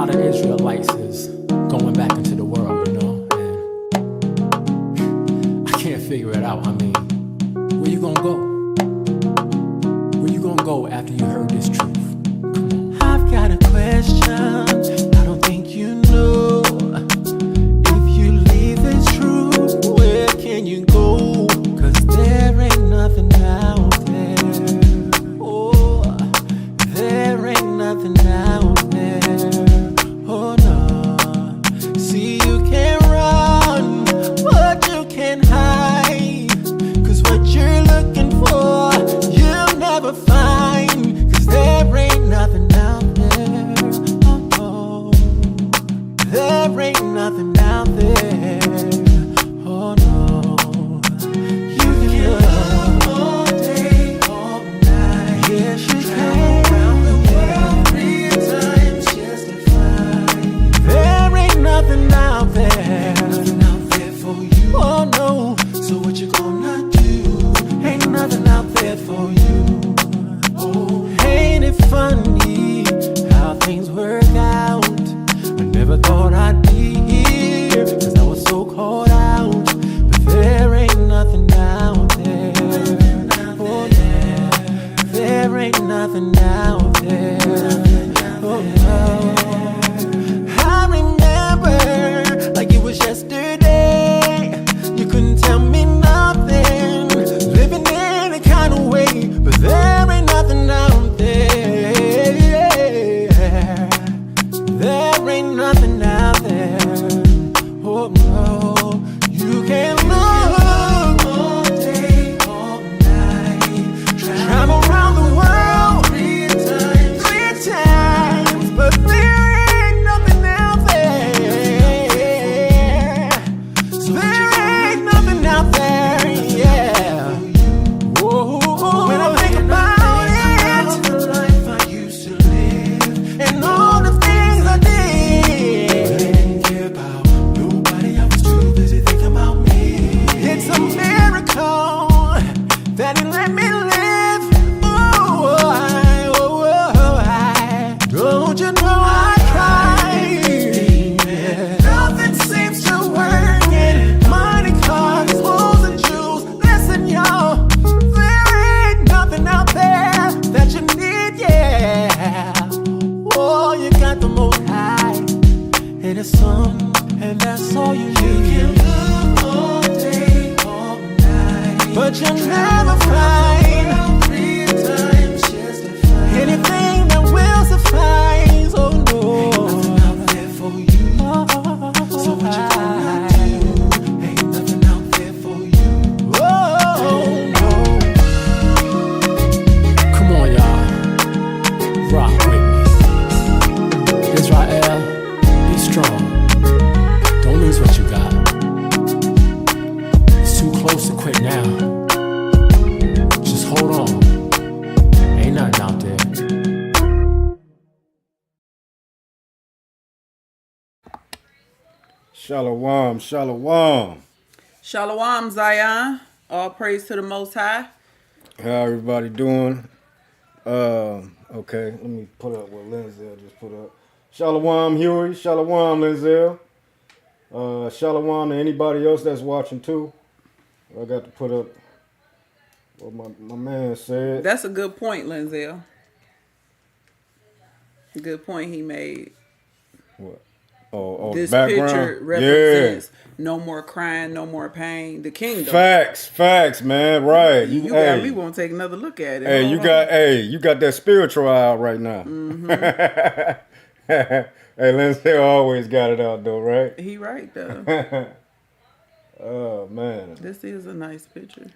lot of Israelites is going back into the world, you know, and I can't figure it out. I mean, where you gonna go? Where you gonna go after you heard this truth? I've got a question. I don't think you know. If you leave this truth, where can you go? 'Cause there ain't nothing out there. Oh, there ain't nothing out there. Oh no. See, you can run, but you can't hide. 'Cause what you're looking for, you'll never find. 'Cause there ain't nothing out there. Oh no. There ain't nothing out there. Oh no. You can look all day, all night. Yes, you can. Around the world 3 times just to find. There ain't nothing out there. Nothing out there for you. Oh no. So what you gonna do? Ain't nothing out there for you. Oh, ain't it funny how things work out? I never thought I'd be here, 'cause I was so caught out. But there ain't nothing out there. Oh yeah, there ain't nothing out there. Oh no. I remember like it was yesterday. You couldn't tell me nothing, living in a kind of way. But there ain't nothing out there. There ain't nothing out there. Oh no. You can look all day, all night. Travel around the world 3 times, but there ain't nothing out there. So there ain't nothing out there, yeah. Whoa. When I think about it, the life I used to live, and all the things I did, I didn't care about nobody. I was too busy thinking about me. It's a miracle that He let me live. Don't you know I tried? Nothing seems to work. And money, cars, clothes, and jewels. Listen, y'all, there ain't nothing out there that you need, yeah. Oh, you got the Most High and His Son, and that's all you need. You can look all day, all night, but you'll never find 3 times just to find anything that will suffice. Oh no. Ain't nothing out there for you. So what you gonna do? Ain't nothing out there for you. Oh no. Come on, y'all. Rock with me. Israel, be strong. Don't lose what you got. It's too close to quit now. Just hold on. Ain't nothing out there. Shalom, shalom. Shalom, Zion. All praise to the Most High. How everybody doing? Okay, let me put up what Linzel just put up. Shalom, Huey. Shalom, Linzel. Shalom to anybody else that's watching too. I got to put up what my man said. That's a good point, Linzel. Good point he made. What? Oh, This background. picture represents no more crying, no more pain. The kingdom. Facts, man. Right. You got me. Want to take another look at it. Hey, you got that spiritual eye out right now. Mm-hmm. Hey, Lindsay always got it out though, right? He right though. Oh man. This is a nice picture.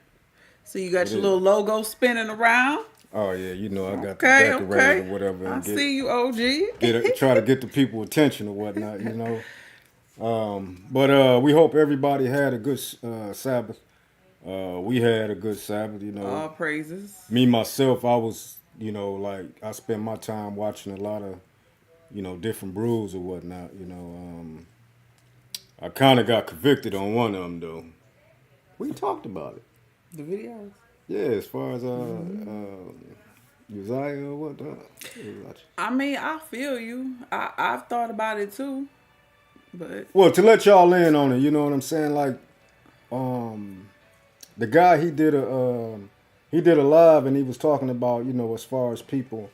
So you got your little logo spinning around. Oh yeah, you know I got the Okay. decorator or whatever. And I see you, OG. try to get the people attention or whatnot, you know. But we hope everybody had a good Sabbath. We had a good Sabbath, you know. All praises. Me myself, I was, you know, like I spent my time watching a lot of, you know, different brews or whatnot, you know. I kind of got convicted on one of them though. We talked about it. The videos. Yeah, as far as Uzziah or what? I mean, I feel you. I've thought about it too, but Well, to let y'all in on it, you know what I'm saying? Like, the guy he did a live and he was talking about, you know, as far as people,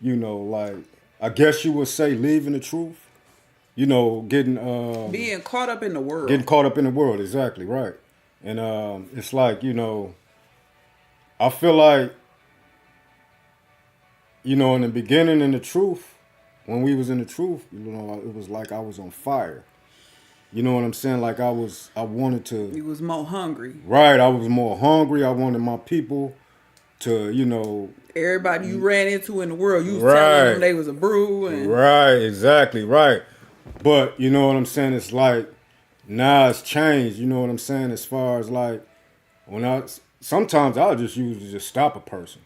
you know, like I guess you would say leaving the truth, you know, getting being caught up in the world. getting caught up in the world, exactly right. And it's like, you know, I feel like, you know, in the beginning in the truth, when we was in the truth, you know, it was like I was on fire. You know what I'm saying? Like I wanted to. You was more hungry. Right, I was more hungry. I wanted my people to, you know. Everybody you ran into in the world, you was Right. telling them they was a brew. And Right, exactly, right. But you know what I'm saying? It's like now it's changed. You know what I'm saying? As far as like sometimes I'll just usually just stop a person.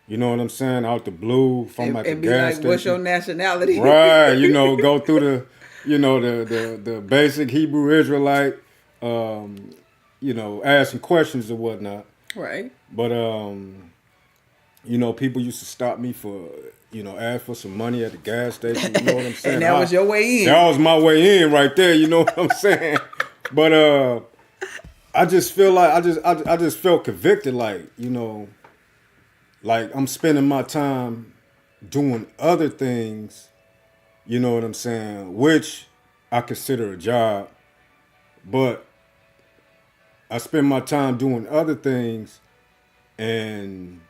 You know what I'm saying? Out the blue from at the and be gas like, station. what's your nationality? Right, you know, go through the, you know, the basic Hebrew Israelite, you know, asking questions or whatnot. Right. But you know, people used to stop me for, you know, ask for some money at the gas station. You know what I'm saying? And that was your way in. That was my way in right there. You know what I'm saying? But I just feel like I just felt convicted, like, you know, like I'm spending my time doing other things. You know what I'm saying? Which I consider a job, but I spend my time doing other things, and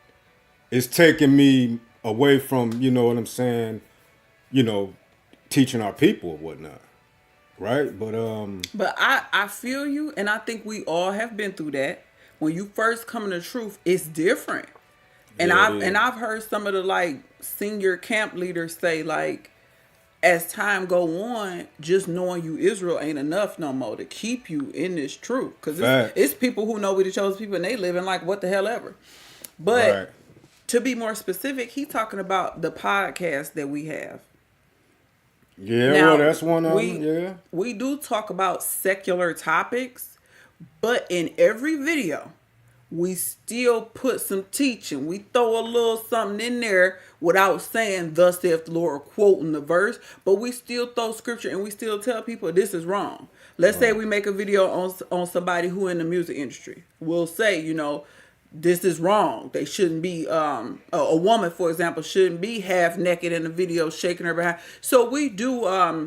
it's taking me away from, you know what I'm saying, you know, teaching our people or whatnot, right? But I feel you, and I think we all have been through that. When you first come to the truth, it's different. And Yeah, it is. I've heard some of the like senior camp leaders say like, as time go on, just knowing you Israel ain't enough no more to keep you in this truth. Because Facts. it's people who know we the chosen people and they living like what the hell ever. But right. to be more specific, he talking about the podcast that we have. Yeah, Now, well, that's one of them. Yeah. We do talk about secular topics, but in every video, we still put some teaching. We throw a little something in there without saying, thus saith the Lord, or quoting the verse, but we still throw scripture and we still tell people this is wrong. Let's say we make a video on somebody who in the music industry. We'll say, you know, this is wrong. They shouldn't be, a woman, for example, shouldn't be half naked in the video shaking her behind. So we do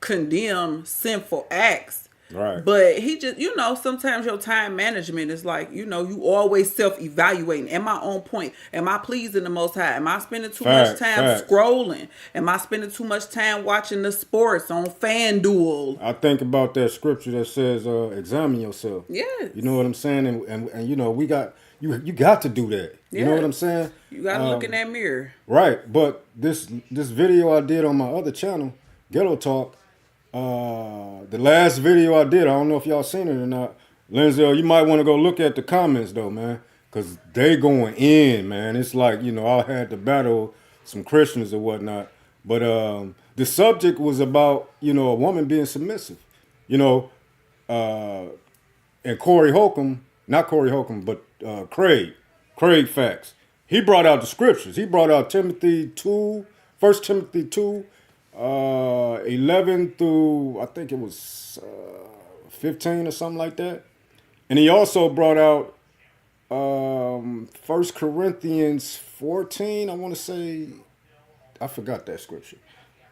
condemn sinful acts. Right. But he just, you know, sometimes your time management is like, you know, you always self-evaluating. Am I on point? Am I pleasing the Most High? Am I spending too much time scrolling? Am I spending too much time watching the sports on FanDuel? I think about that scripture that says, examine yourself. Yes. You know what I'm saying? And you know, we got, you got to do that. You know Yeah. what I'm saying? You got to look in that mirror. Right. But this video I did on my other channel, Ghetto Talk, the last video I did, I don't know if y'all seen it or not. Lenzel, you might want to go look at the comments though, man, because they going in, man. It's like, you know, I had to battle some Christians or whatnot. But the subject was about, you know, a woman being submissive. You know, and Corey Holcomb, not Corey Holcomb, but Craig Facts. He brought out the scriptures. He brought out 1 Timothy 2, 11 through, I think it was 15 or something like that. And he also brought out 1 Corinthians 14, I want to say, I forgot that scripture.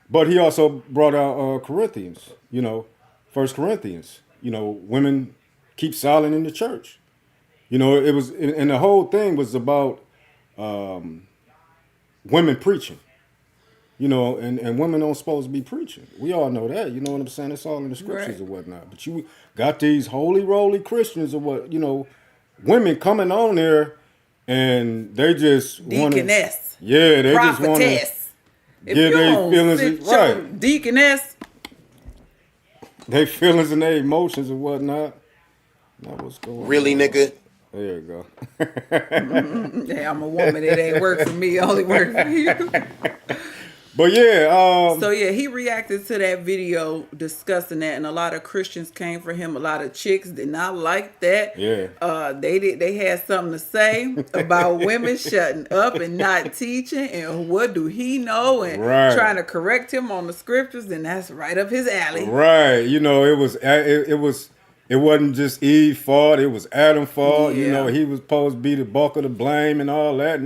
But he also brought out Corinthians, you know, 1 Corinthians, you know, women keep silent in the church. You know, it was, and the whole thing was about women preaching. You know, and women don't supposed to be preaching. We all know that. You know what I'm saying? It's all in the scriptures Right. or whatnot. But you got these holy roly Christians or what, you know, women coming on there and they just want to. Deaconess. Yeah, they just want to. Prophetess. If Yeah, you they don't feelings fit is- your right. deaconess, They feelings and their emotions and whatnot. Now what's going Really, on? nigga? There you go. hey, I'm a woman. It ain't work for me. It only work for you. But yeah, So yeah, he reacted to that video discussing that, and a lot of Christians came for him. A lot of chicks did not like that. Yeah. They had something to say about women shutting up and not teaching, and what do he know, and Right. trying to correct him on the scriptures, and that's right up his alley. right. You know, it wasn't just Eve's fault. It was Adam's fault. You Yeah. know, he was supposed to be the bulk of the blame and all that,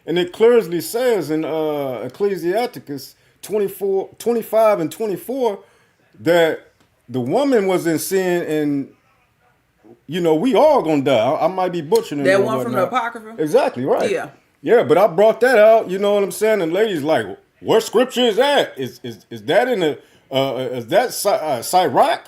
and it clearly says in Ecclesiasticus 25 and 24 that the woman was in sin, and you know we all gonna die. I might be butchering it That or one from the whatnot. Apocrypha? Exactly right. Yeah. Yeah, but I brought that out. You know what I'm saying? And ladies like, what scripture is that? Is that in the is that Sirach?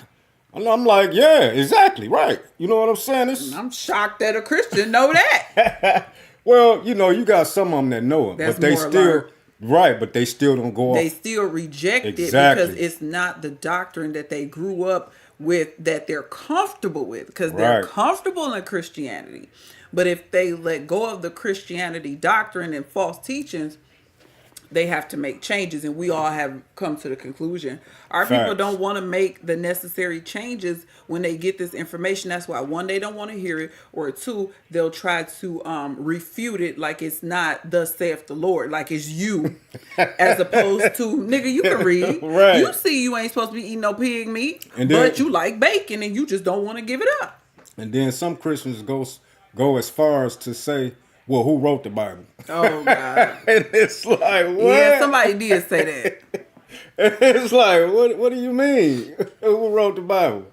And I'm like, yeah, exactly right. You know what I'm saying? It's, I'm shocked that a Christian know that. well, you know, you got some of them that know it, That's but they more still learned. right, but they still don't go They off. still reject Exactly. it because it's not the doctrine that they grew up with, that they're comfortable with, because they're Right. comfortable in Christianity. But if they let go of the Christianity doctrine and false teachings, they have to make changes, and we all have come to the conclusion. Our people Facts. don't want to make the necessary changes when they get this information. That's why, one, they don't want to hear it, or two, they'll try to refute it like it's not thus saith the Lord, like it's you, as opposed to, nigga, you can read. Right. You see you ain't supposed to be eating no pig meat, And then- but you like bacon and you just don't want to give it up. And then some Christians go as far as to say, well, who wrote the Bible? Oh, God. And it's like, what? Yeah, somebody did say that. It's like, what do you mean? Who wrote the Bible?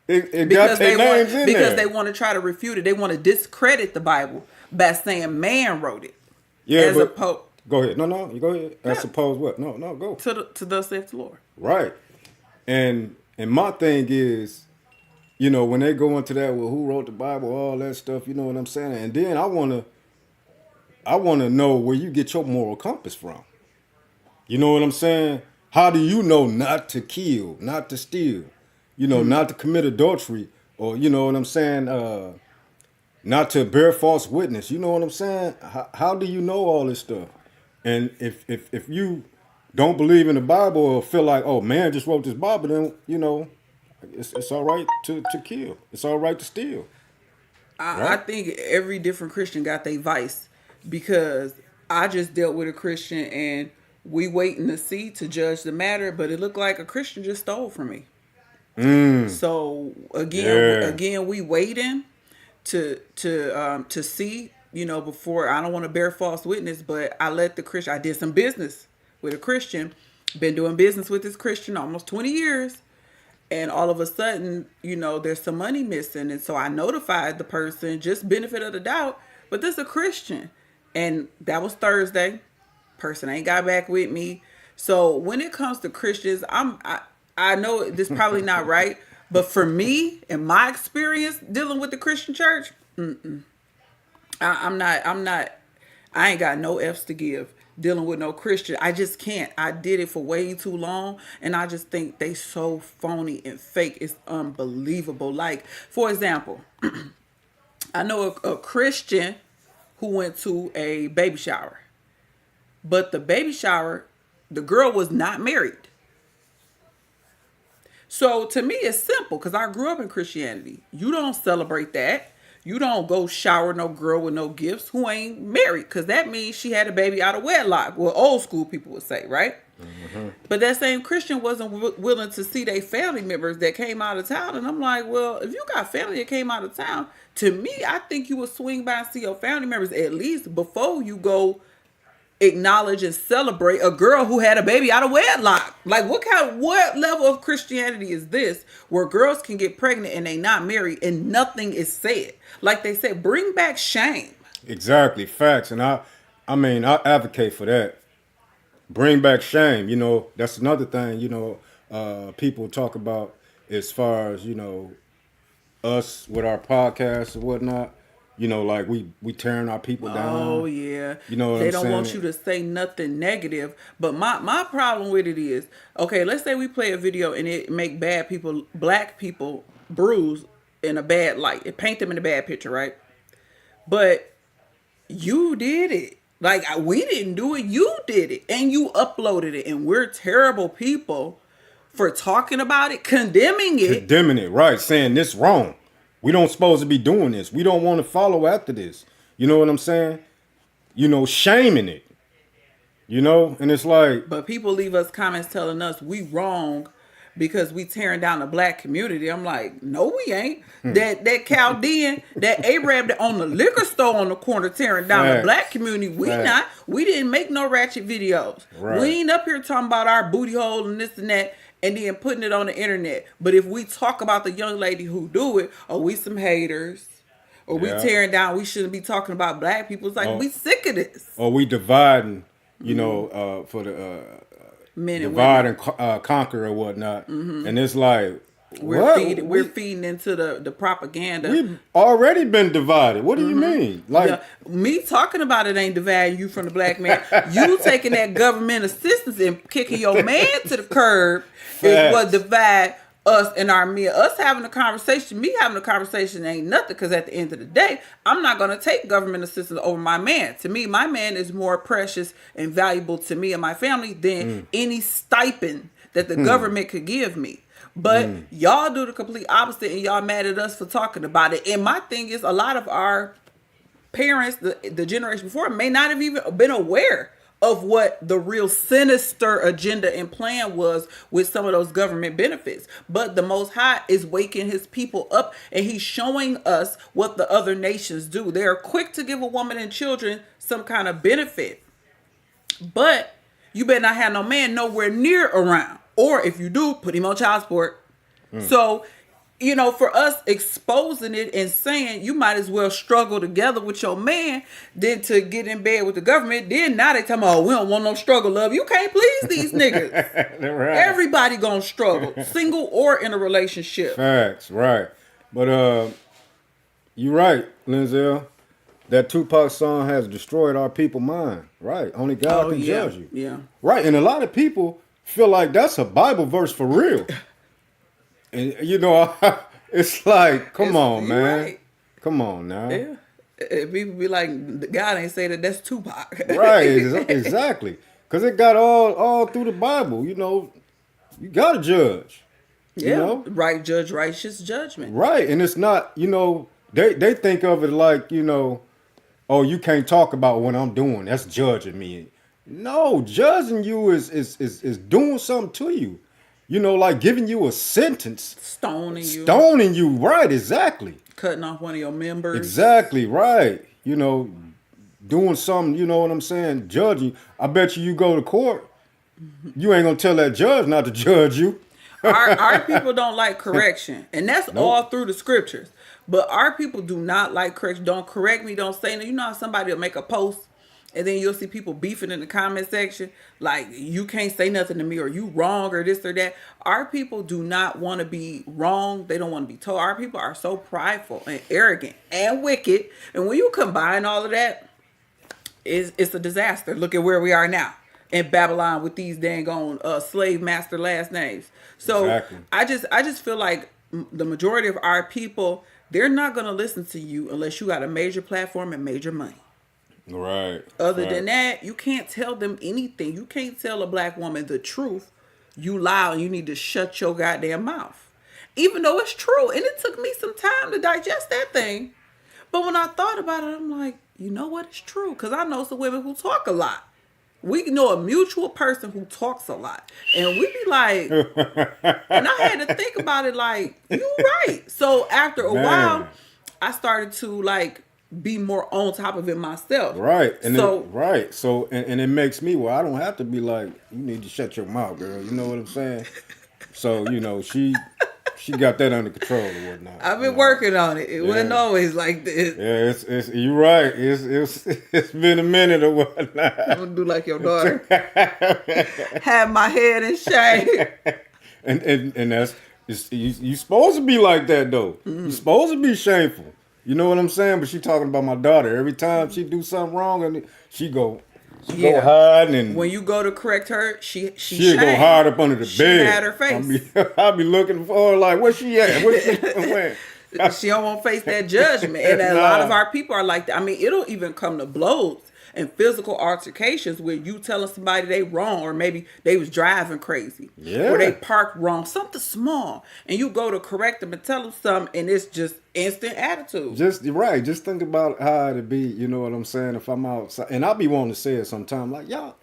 It got Because their they names want, in because there. they want to try to refute it. They want to discredit the Bible by saying man wrote it. Yeah, as but opposed go ahead. No, you go ahead. I Yeah. suppose what? No, go. to thus saith the Lord. Right. And my thing is, you know, when they go into that, well, who wrote the Bible, all that stuff, you know what I'm saying? And then I wanna know where you get your moral compass from. You know what I'm saying? How do you know not to kill, not to steal, you know, not to commit adultery, or you know what I'm saying, not to bear false witness? You know what I'm saying? How do you know all this stuff? And if you don't believe in the Bible or feel like, oh, man just wrote this Bible, then you know it's all right to kill. It's all right to steal. I think every different Christian got their vice, because I just dealt with a Christian and we waiting to see to judge the matter, but it looked like a Christian just stole from me. So again, we waiting to see, you know, before. I don't want to bear false witness, but I let the Christian. I did some business with a Christian. Been doing business with this Christian almost 20 years. And all of a sudden, you know, there's some money missing. And so I notified the person, just benefit of the doubt, but this is a Christian. And that was Thursday. Person ain't got back with me. So when it comes to Christians, I know this is probably not right, but for me, in my experience dealing with the Christian church, I ain't got no F's to give dealing with no Christian. I just can't. I did it for way too long, and I just think they so phony and fake. It's unbelievable. Like, for example, I know a Christian who went to a baby shower, but the baby shower, the girl was not married. So to me, it's simple, because I grew up in Christianity. You don't celebrate that. You don't go shower no girl with no gifts who ain't married, because that means she had a baby out of wedlock. Well, old school people would say, right? But that same Christian wasn't willing to see their family members that came out of town. And I'm like, well, if you got family that came out of town, to me, I think you would swing by and see your family members at least before you go acknowledge and celebrate a girl who had a baby out of wedlock. Like, what level of Christianity is this, where girls can get pregnant and they not married and nothing is said? Like they said, bring back shame. Exactly, facts. And I advocate for that. Bring back shame. You know, that's another thing, you know, people talk about as far as, you know, us with our podcasts and whatnot. You know, like we tearing our people down. Oh yeah. You know what they I'm don't saying? want you to say nothing negative. But my problem with it is, okay, let's say we play a video and it make black people bruise in a bad light. It paint them in a bad picture, right? But you did it. Like, we didn't do it. You did it. And you uploaded it. And we're terrible people for talking about it, condemning it. Condemning it, right? Saying this wrong. We don't supposed to be doing this. We don't want to follow after this. You know what I'm saying? You know, shaming it. You know, and it's like, But people leave us comments telling us we wrong because we tearing down the black community. I'm like, no, we ain't. That Chaldean, that Arab that owned the liquor store on the corner tearing down the Facts. black community, we Facts. not. We didn't make no ratchet videos. Right. We ain't up here talking about our booty hole and this and that and then putting it on the internet. But if we talk about the young lady who do it, are we some haters? Or we Yeah. tearing down, we shouldn't be talking about black people. It's like, Oh. we sick of this. or we dividing, you know, for the Men and divide women. and conquer or whatnot. And it's like, We're what? we're feeding into the propaganda. We've already been divided. What do you mean? Like, Yeah, me talking about it ain't dividing you from the black man. You taking that government assistance and kicking your man to the curb is Facts. what divide us and our men. Us having a conversation, me having a conversation ain't nothing, because at the end of the day, I'm not going to take government assistance over my man. To me, my man is more precious and valuable to me and my family than any stipend that the government could give me. But y'all do the complete opposite, and y'all mad at us for talking about it. And my thing is, a lot of our parents, the generation before, may not have even been aware of what the real sinister agenda and plan was with some of those government benefits. But the Most High is waking his people up, and he's showing us what the other nations do. They are quick to give a woman and children some kind of benefit, but you better not have no man nowhere near around. Or if you do, put him on child support. So, you know, for us exposing it and saying you might as well struggle together with your man than to get in bed with the government. Then now they tell me, oh, we don't want no struggle, love. You can't please these niggas. right. Everybody gonna struggle, single or in a relationship. Facts, right. But you're right, Linzel. That Tupac song has destroyed our people mind. Right. Only God can judge you. Yeah. Right. And a lot of people feel like that's a Bible verse for real. And you know, it's like, come on, you man. right. Come on now. Yeah. People be like, God ain't say that. That's Tupac. Right, exactly. Because it got all through the Bible. You know, you got to judge. Yeah. You know? Right judge, righteous judgment. Right. And it's not, you know, they think of it like, you know, oh, you can't talk about what I'm doing. That's judging me. No, judging you is doing something to you. You know, like giving you a sentence. Stoning you. Right, exactly. Cutting off one of your members. Exactly, right. You know, doing something, you know what I'm saying, judging. I bet you go to court, you ain't gonna tell that judge not to judge you. Our people don't like correction. And that's all through the scriptures. But our people do not like correction. Don't correct me, don't say no. You know how somebody will make a post and then you'll see people beefing in the comment section, like, you can't say nothing to me, or you wrong, or this or that. Our people do not want to be wrong. They don't want to be told. Our people are so prideful and arrogant and wicked. And when you combine all of that, it's a disaster. Look at where we are now in Babylon with these dang on slave master last names. So Exactly. I just feel like the majority of our people, they're not going to listen to you unless you got a major platform and major money. Right. Other than that, you can't tell them anything. You can't tell a black woman the truth. You lie, and you need to shut your goddamn mouth. Even though it's true. And it took me some time to digest that thing. But when I thought about it, I'm like, you know what? It's true. Because I know some women who talk a lot. We know a mutual person who talks a lot. And we be like, and I had to think about it like, you right. So after a while, I started to like be more on top of it myself. Right. And so, right. So and it makes me, well, I don't have to be like, you need to shut your mouth, girl. You know what I'm saying? So, you know, she got that under control or whatnot. I've been working on it. It wasn't always like this. Yeah, it's you're right. It's been a minute or whatnot. I'm gonna do like your daughter. Have my head in shame. And that's you supposed to be like that though. You're supposed to be shameful. You know what I'm saying? But she talking about my daughter. Every time she do something wrong, and she go hide, and when you go to correct her, she go hide up under the she bed. Had her face. I'll be looking for her like, where she at? Where she went? She don't want to face that judgment, and a lot of our people are like that. I mean, it'll even come to blows. and physical altercations where you telling somebody they wrong, or maybe they was driving crazy, or they parked wrong, something small, and you go to correct them and tell them something, and it's just instant attitude. Just right. Just think about how it'd be. You know what I'm saying? If I'm outside, and I'll be wanting to say it sometime, like, y'all,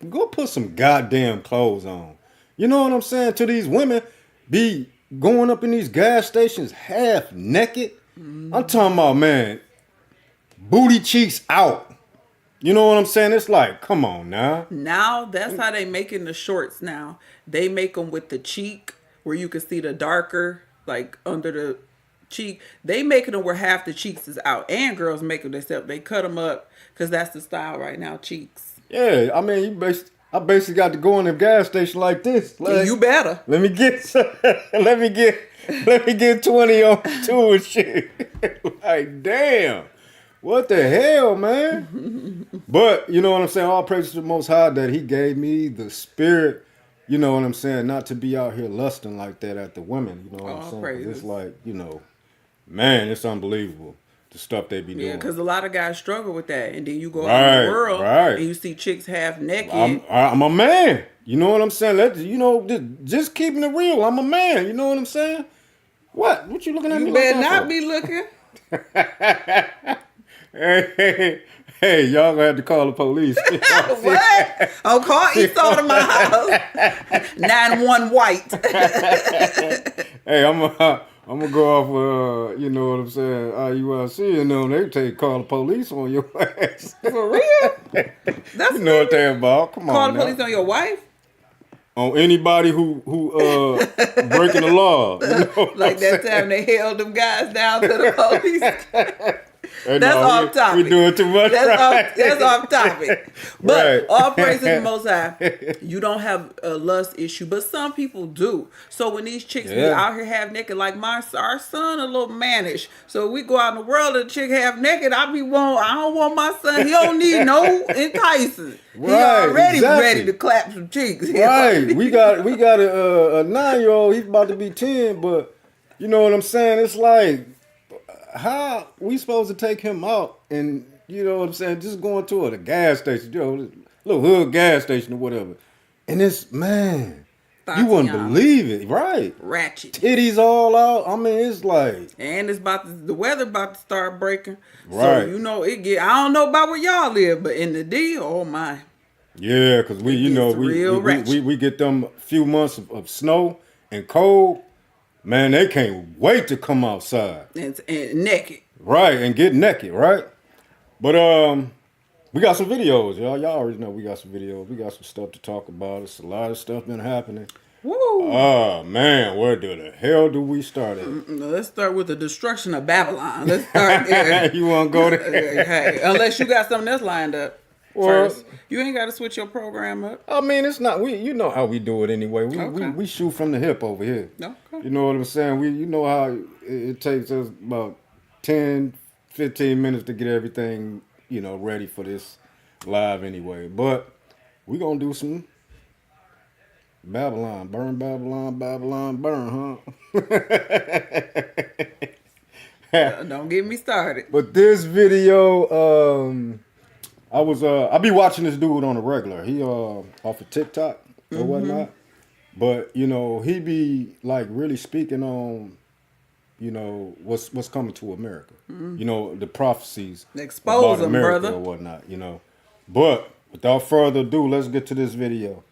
go put some goddamn clothes on. You know what I'm saying? To these women, be going up in these gas stations half naked. I'm talking about, man, booty cheeks out. You know what I'm saying? It's like, come on now. Now that's how they making the shorts now. They make them with the cheek where you can see the darker, like under the cheek. They making them where half the cheeks is out. And girls make them themselves. They cut them up because that's the style right now, cheeks. Yeah, I mean, I basically got to go in the gas station like this. Like, You better. let me get let me get 20 on 2 and shit. Like, damn. What the hell, man? But, you know what I'm saying? All praise to the Most High that he gave me the spirit, you know what I'm saying, not to be out here lusting like that at the women. You know what I'm saying? 'Cause praises. it's like, you know, man, it's unbelievable. The stuff they be doing. Yeah, because a lot of guys struggle with that. And then you go out Right, in the world right. and you see chicks half naked. I'm a man. You know what I'm saying? Just keeping it real. I'm a man. You know what I'm saying? What you looking at me You like better that not for? be looking. Hey, y'all gonna have to call the police. What? I'll call Esau to my house. 9-1 white. Hey, I'm gonna go off. You know what I'm saying? IUIC and them, they call the police on your ass. For real? That's You know what they about? Come Call on, the police on your wife? on anybody who breaking the law. You know what Like I'm that saying? time they held them guys down to the police. Hey, That's off topic. We doing too much. That's off topic. But Right. all praise to the Most High. You don't have a lust issue, but some people do. So when these chicks be Yeah. out here half naked, like our son a little mannish. So we go out in the world and the chick half naked, I don't want my son. He don't need no enticing. He Right, already exactly. ready to clap some cheeks. Right. We got a 9-year-old. He's about to be 10, but you know what I'm saying? It's like, how we supposed to take him out and, you know what I'm saying, just going to a gas station, you know, little hood gas station or whatever. And it's, man, you wouldn't Tatiana. believe it. Right. Ratchet. Titties all out. I mean, it's like, And it's the weather about to start breaking. So Right. you know I don't know about where y'all live, but in the D, oh my. yeah, because we, you know, gets real we get them few months of snow and cold. Man, they can't wait to come outside. And naked. Right, and get naked, right? But we got some videos, y'all. Y'all already know we got some videos. We got some stuff to talk about. It's a lot of stuff been happening. Woo. Oh man, where the hell do we start at? Let's start with the destruction of Babylon. Let's start there. You wanna go there? Hey, unless you got something else lined up. Well- First. You ain't got to switch your program up. I mean, it's not you know how we do it anyway. Okay. We shoot from the hip over here. Okay. You know what I'm saying? You know how it takes us about 10, 15 minutes to get everything, you know, ready for this live anyway. But we gonna do some Babylon, Babylon, burn, huh? Don't get me started. But this video, I be watching this dude on the regular. He off of TikTok or whatnot. But you know, he be like really speaking on, you know, what's coming to America. You know, the prophecies Expose about 'em, America brother. or whatnot. You know, but without further ado, let's get to this video.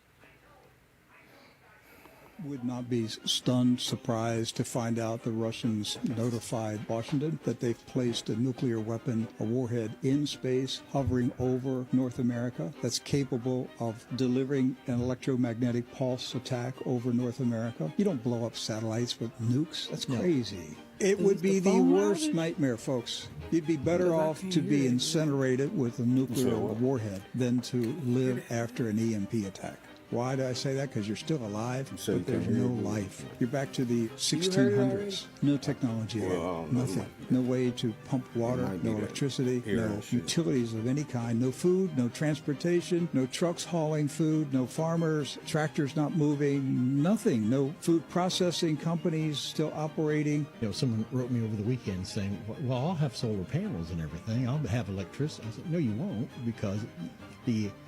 Would not be stunned, surprised to find out the Russians notified Washington that they've placed a nuclear weapon, a warhead in space, hovering over North America that's capable of delivering an electromagnetic pulse attack over North America. You don't blow up satellites with nukes. That's crazy. It would be the worst nightmare, folks. You'd be better off to be incinerated with a nuclear warhead than to live after an EMP attack. Why do I say that? Because you're still alive, So but you there's can't hear no me. life. You're back to the heard it 1600s. No technology there. Well, Nothing. No way to pump water, might be no that electricity, era no shit. utilities of any kind, no food, no transportation, no trucks hauling food, no farmers, tractors not moving, nothing. No food processing companies still operating. You know, someone wrote me over the weekend saying, well, I'll have solar panels and everything. I'll have electricity. I said, no, you won't, because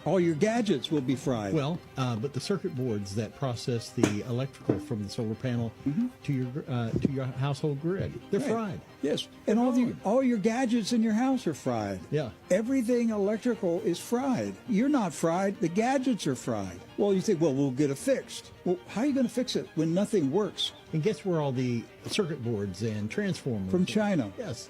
All your gadgets will be fried. but the circuit boards that process the electrical from the solar panel to your household grid, they're Right. fried. Yes, and all your gadgets in your house are fried. Yeah. Everything electrical is fried. You're not fried. The gadgets are fried. Well, you think, well, we'll get it fixed. Well, how are you going to fix it when nothing works? And guess where all the circuit boards and transformers From China. Yes.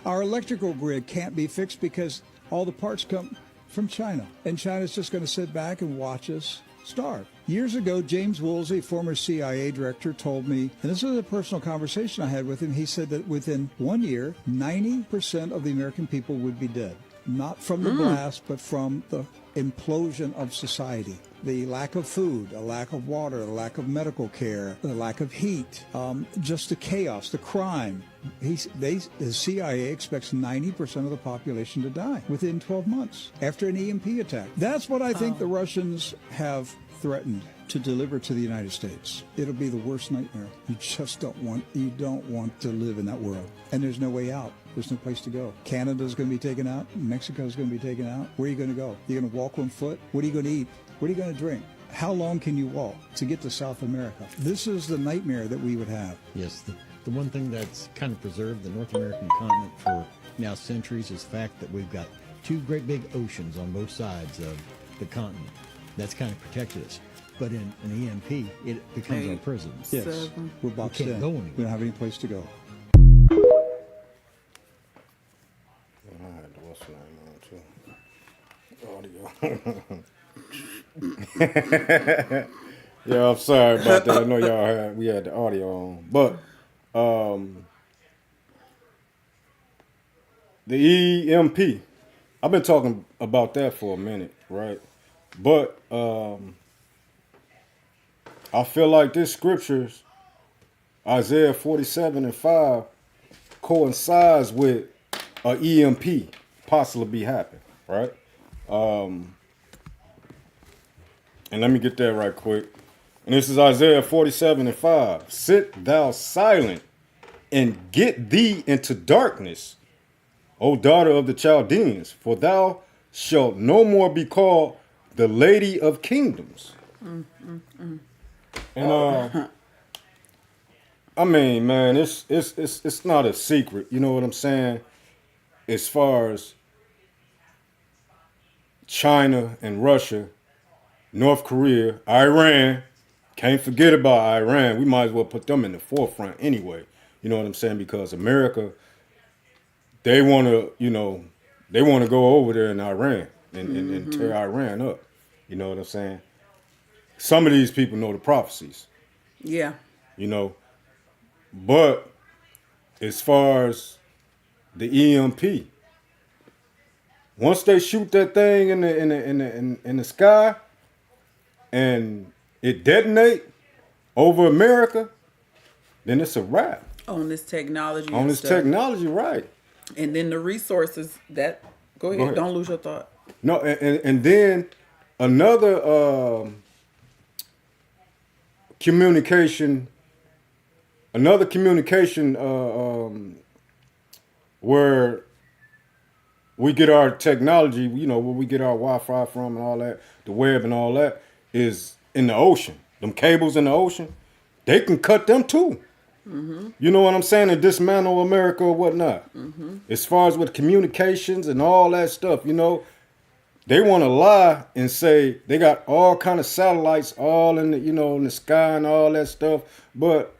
Our electrical grid can't be fixed because all the parts come from China. And China's just going to sit back and watch us starve. Years ago, James Woolsey, former CIA director, told me, and this was a personal conversation I had with him, he said that within 1 year, 90% of the American people would be dead. Not from the blast, but from the implosion of society. The lack of food, a lack of water, a lack of medical care, the lack of heat, just the chaos, the crime. The CIA expects 90% of the population to die within 12 months after an EMP attack. That's what I think the Russians have threatened to deliver to the United States. It'll be the worst nightmare. You don't want to live in that world. And there's no way out. There's no place to go. Canada's going to be taken out. Mexico's going to be taken out. Where are you going to go? You're going to walk on foot? What are you going to eat? What are you going to drink? How long can you walk to get to South America? This is the nightmare that we would have. Yes. The one thing that's kind of preserved the North American continent for now centuries is the fact that we've got two great big oceans on both sides of the continent. That's kind of protected us. But in an EMP, it becomes our prison. Yes, Seven. we're boxed can't in. go anywhere. We don't have any place to go. I had the what's the name on too. Audio. Yeah, I'm sorry about that. I know we had the audio on, but the EMP. I've been talking about that for a minute, right? But I feel like this scriptures, Isaiah 47:5, coincides with a EMP possibly happen, right? And let me get that right quick. And this is Isaiah 47:5. Sit thou silent and get thee into darkness, O daughter of the Chaldeans, for thou shalt no more be called the lady of kingdoms. And I mean, man, it's not a secret. You know what I'm saying? As far as China and Russia, North Korea, Iran, can't forget about Iran. We might as well put them in the forefront anyway. You know what I'm saying? Because America, they want to go over there in Iran and tear Iran up. You know what I'm saying? Some of these people know the prophecies. Yeah. You know, but as far as the EMP, once they shoot that thing in the sky and it detonate over America, then it's a wrap On this technology. on and this stuff. technology, right? And then the resources that. Go ahead. ahead. Don't lose your thought. No, and then another communication where we get our technology, you know, where we get our Wi-Fi from and all that, the web and all that, is in the ocean. Them cables in the ocean, they can cut them too. You know what I'm saying? And dismantle America or whatnot. As far as with communications and all that stuff, you know, they want to lie and say they got all kind of satellites all in the, you know, in the sky and all that stuff. But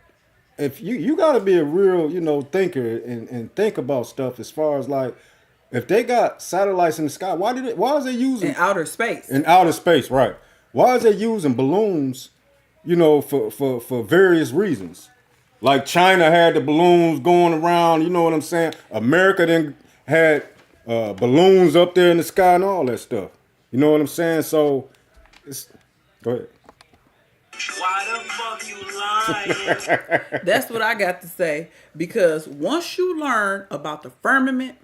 if you got to be a real, you know, thinker and think about stuff as far as like, if they got satellites in the sky, why is they using In outer space. in outer space, right? Why is they using balloons, you know, for various reasons? Like China had the balloons going around, you know what I'm saying? America then had balloons up there in the sky and all that stuff. You know what I'm saying? So Go ahead. Why the fuck you lying? That's what I got to say. Because once you learn about the firmament,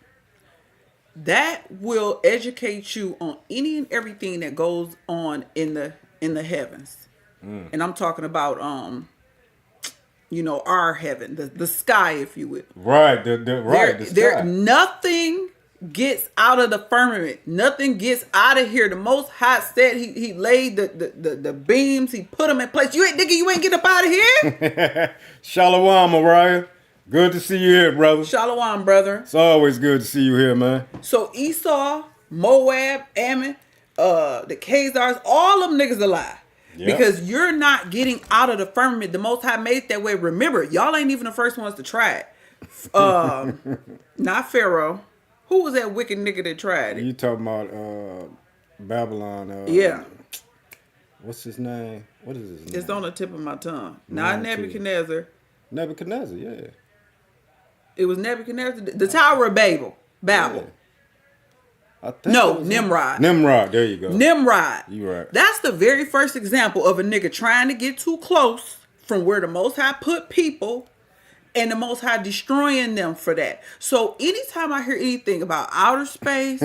that will educate you on any and everything that goes on in the heavens. And I'm talking about our heaven, the sky, if you will. Right, the sky. Nothing gets out of the firmament. Nothing gets out of here. The Most High said he laid the beams. He put them in place. You ain't get up out of here. Shalom, Mariah. Good to see you here, brother. Shalom, brother. It's always good to see you here, man. So Esau, Moab, Ammon, the Khazars, all them niggas alive. Yep. Because you're not getting out of the firmament. The Most High made it that way. Remember, y'all ain't even the first ones to try it. Not Pharaoh. Who was that wicked nigga that tried it? You talking about Babylon? Yeah. What's his name? What is his name? It's on the tip of my tongue. Not Mine too. Nebuchadnezzar. Nebuchadnezzar, yeah. It was Nebuchadnezzar. The Tower of Babel. Yeah. I think No, it was Nimrod. Nimrod, there you go. Nimrod. You right. That's the very first example of a nigga trying to get too close from where the Most High put people and the Most High destroying them for that. So anytime I hear anything about outer space,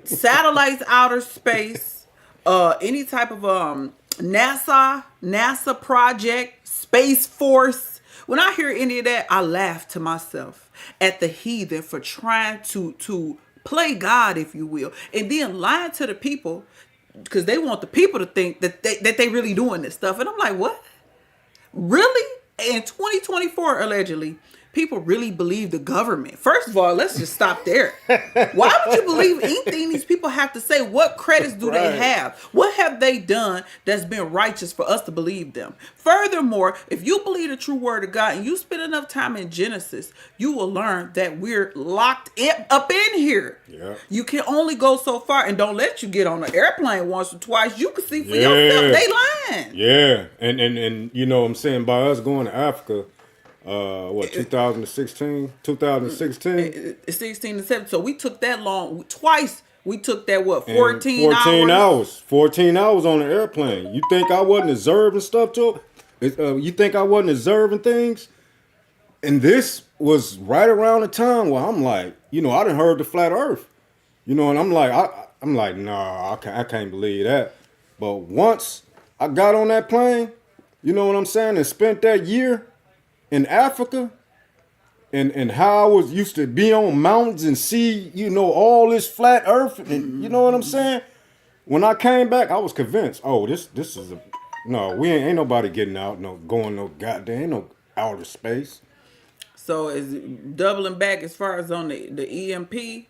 satellites, outer space, any type of NASA project, Space Force, when I hear any of that, I laugh to myself at the heathen for trying to play God, if you will, and then lying to the people because they want the people to think that they really doing this stuff. And I'm like, what? Really? In 2024, allegedly, people really believe the government. First of all, let's just stop there. Why would you believe anything these people have to say? What credits do they have? What have they done that's been righteous for us to believe them? Furthermore, if you believe the true word of God and you spend enough time in Genesis, you will learn that we're locked up in here. Yeah. You can only go so far, and don't let you get on an airplane once or twice. You can see for yourself. They lying. Yeah, and you know what I'm saying, by us going to Africa, 2016? 2016? 16 to 7. So we took that long. Twice we took that, 14 hours? 14 hours on an airplane. You think I wasn't observing stuff too? You think I wasn't observing things? And this was right around the time where I'm like, I done heard the flat earth. And I'm like, nah, I can't believe that. But once I got on that plane, you know what I'm saying, and spent that year in Africa, and how I was used to be on mountains and see, all this flat earth, and you know what I'm saying? When I came back, I was convinced, this is we ain't nobody getting out, going no goddamn, ain't no outer space. So it's doubling back as far as on the EMP,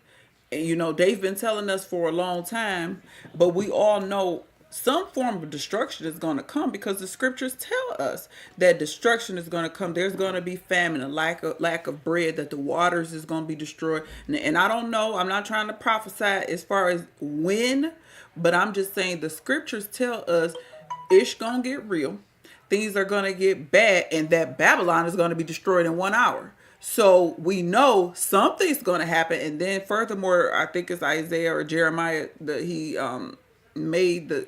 and they've been telling us for a long time, but we all know some form of destruction is going to come because the scriptures tell us that destruction is going to come. There's going to be famine, a lack of bread, that the waters is going to be destroyed. And I don't know, I'm not trying to prophesy as far as when, but I'm just saying the scriptures tell us it's going to get real. Things are going to get bad, and that Babylon is going to be destroyed in 1 hour. So we know something's going to happen. And then furthermore, I think it's Isaiah or Jeremiah that he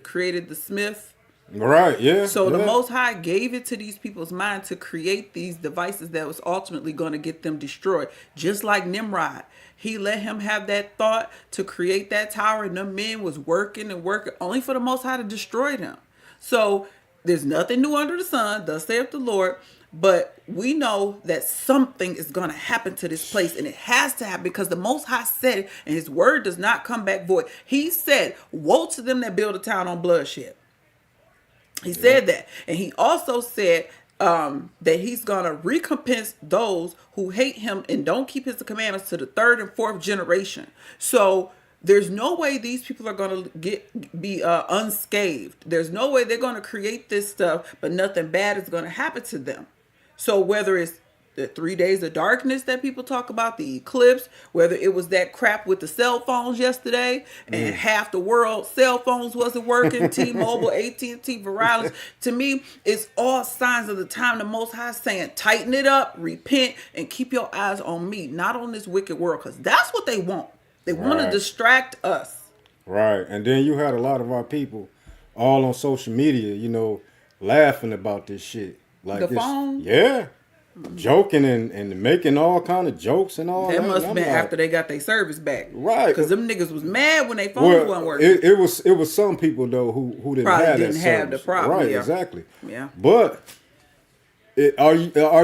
created the smith. Right, yeah. So the Most High gave it to these people's mind to create these devices that was ultimately going to get them destroyed. Just like Nimrod. He let him have that thought to create that tower, and them men was working only for the Most High to destroy them. So there's nothing new under the sun, thus saith the Lord. But we know that something is going to happen to this place, and it has to happen because the Most High said it, and his word does not come back void. He said, woe to them that build a town on bloodshed. He said that. And he also said that he's going to recompense those who hate him and don't keep his commandments to the third and fourth generation. So there's no way these people are going to be unscathed. There's no way they're going to create this stuff, but nothing bad is going to happen to them. So whether it's the 3 days of darkness that people talk about, the eclipse, whether it was that crap with the cell phones yesterday and half the world cell phones wasn't working, T-Mobile, AT&T, Verizon, to me, it's all signs of the time the Most High saying, tighten it up, repent, and keep your eyes on me, not on this wicked world, because that's what they want. They want to distract us. Right. And then you had a lot of our people all on social media, you know, laughing about this shit. Like The it's, phone? yeah, joking and making all kind of jokes and all that. That must have And been I'm like, after they got their service back. Right. Because them niggas was mad when they phones wasn't working. it was some people though who didn't Probably have didn't that have service. the problem, Right, yeah. exactly. Yeah. But are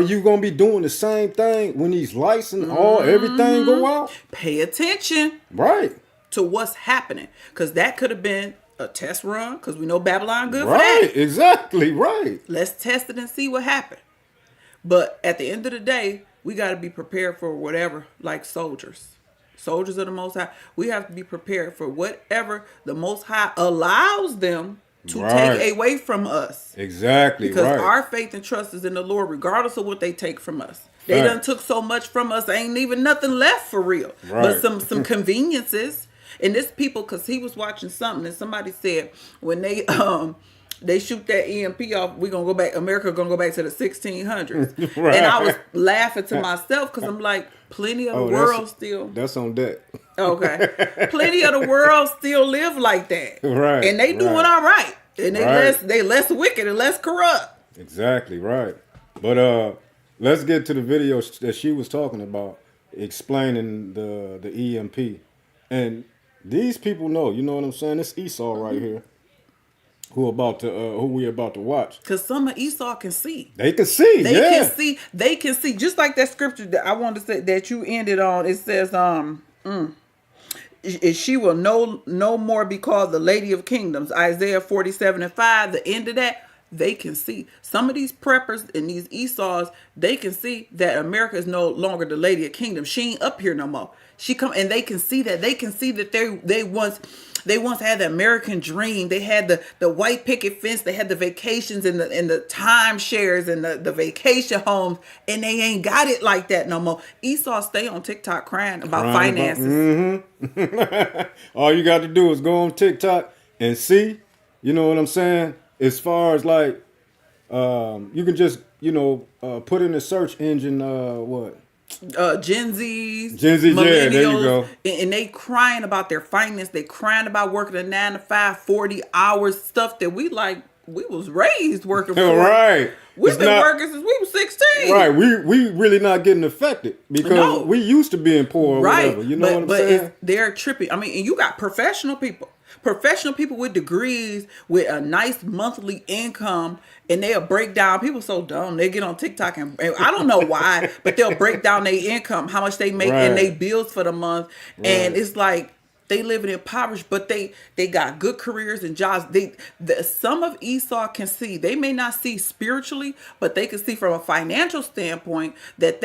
you gonna be doing the same thing when these lights and everything go out? Pay attention Right. to what's happening. Because that could have been a test run. Because we know Babylon good for Right, that. exactly, right. Let's test it and see what happened. But at the end of the day, we got to be prepared for whatever, like soldiers. Soldiers of the Most High. We have to be prepared for whatever the Most High allows them to Right. take away from us. Exactly, Because right. our faith and trust is in the Lord, regardless of what they take from us. They Right. done took so much from us, ain't even nothing left for real. Right. But some conveniences. And this people, because he was watching something, and somebody said when they shoot that EMP off, we gonna go back. America gonna go back to the 1600s. Right. And I was laughing to myself because I'm like, plenty of the world still. That's on deck. Okay, plenty of the world still live like that. Right, And they doing right. all right. And Right. they less wicked and less corrupt. Exactly, right. But let's get to the video that she was talking about, explaining the EMP. And these people know, you know what I'm saying? It's Esau right here, who we about to watch. Because some of Esau can see. They can see, They yeah. can see. They can see. Just like that scripture that I wanted to say that you ended on. It says, she will no more be called the Lady of Kingdoms. Isaiah 47:5. The end of that, they can see. Some of these preppers and these Esau's, they can see that America is no longer the Lady of Kingdoms. She ain't up here no more. She come and they can see that. They can see that they once had the American dream. They had the white picket fence. They had the vacations and the timeshares and the vacation homes, and they ain't got it like that no more. Esau stay on TikTok crying about finances. All you got to do is go on TikTok and see, you know what I'm saying? As far as like, you can just, put in the search engine, Gen Zs, Gen Z, yeah, there you millennials, go. and they crying about their finance. They crying about working a 9 to 5, 40 hours, stuff that we was raised working for. Right. We've It's been not- working since we was 16. Right, we really not getting affected because No. we used to being poor or Right. whatever. You know what I'm but saying? they're trippy. I mean, and you got professional people with degrees, with a nice monthly income, and they'll break down. People so dumb. They get on TikTok and I don't know why, but they'll break down their income, how much they make, and Right. their bills for the month. And it's like they living impoverished, but they got good careers and jobs. Some of Esau can see. They may not see spiritually, but they can see from a financial standpoint that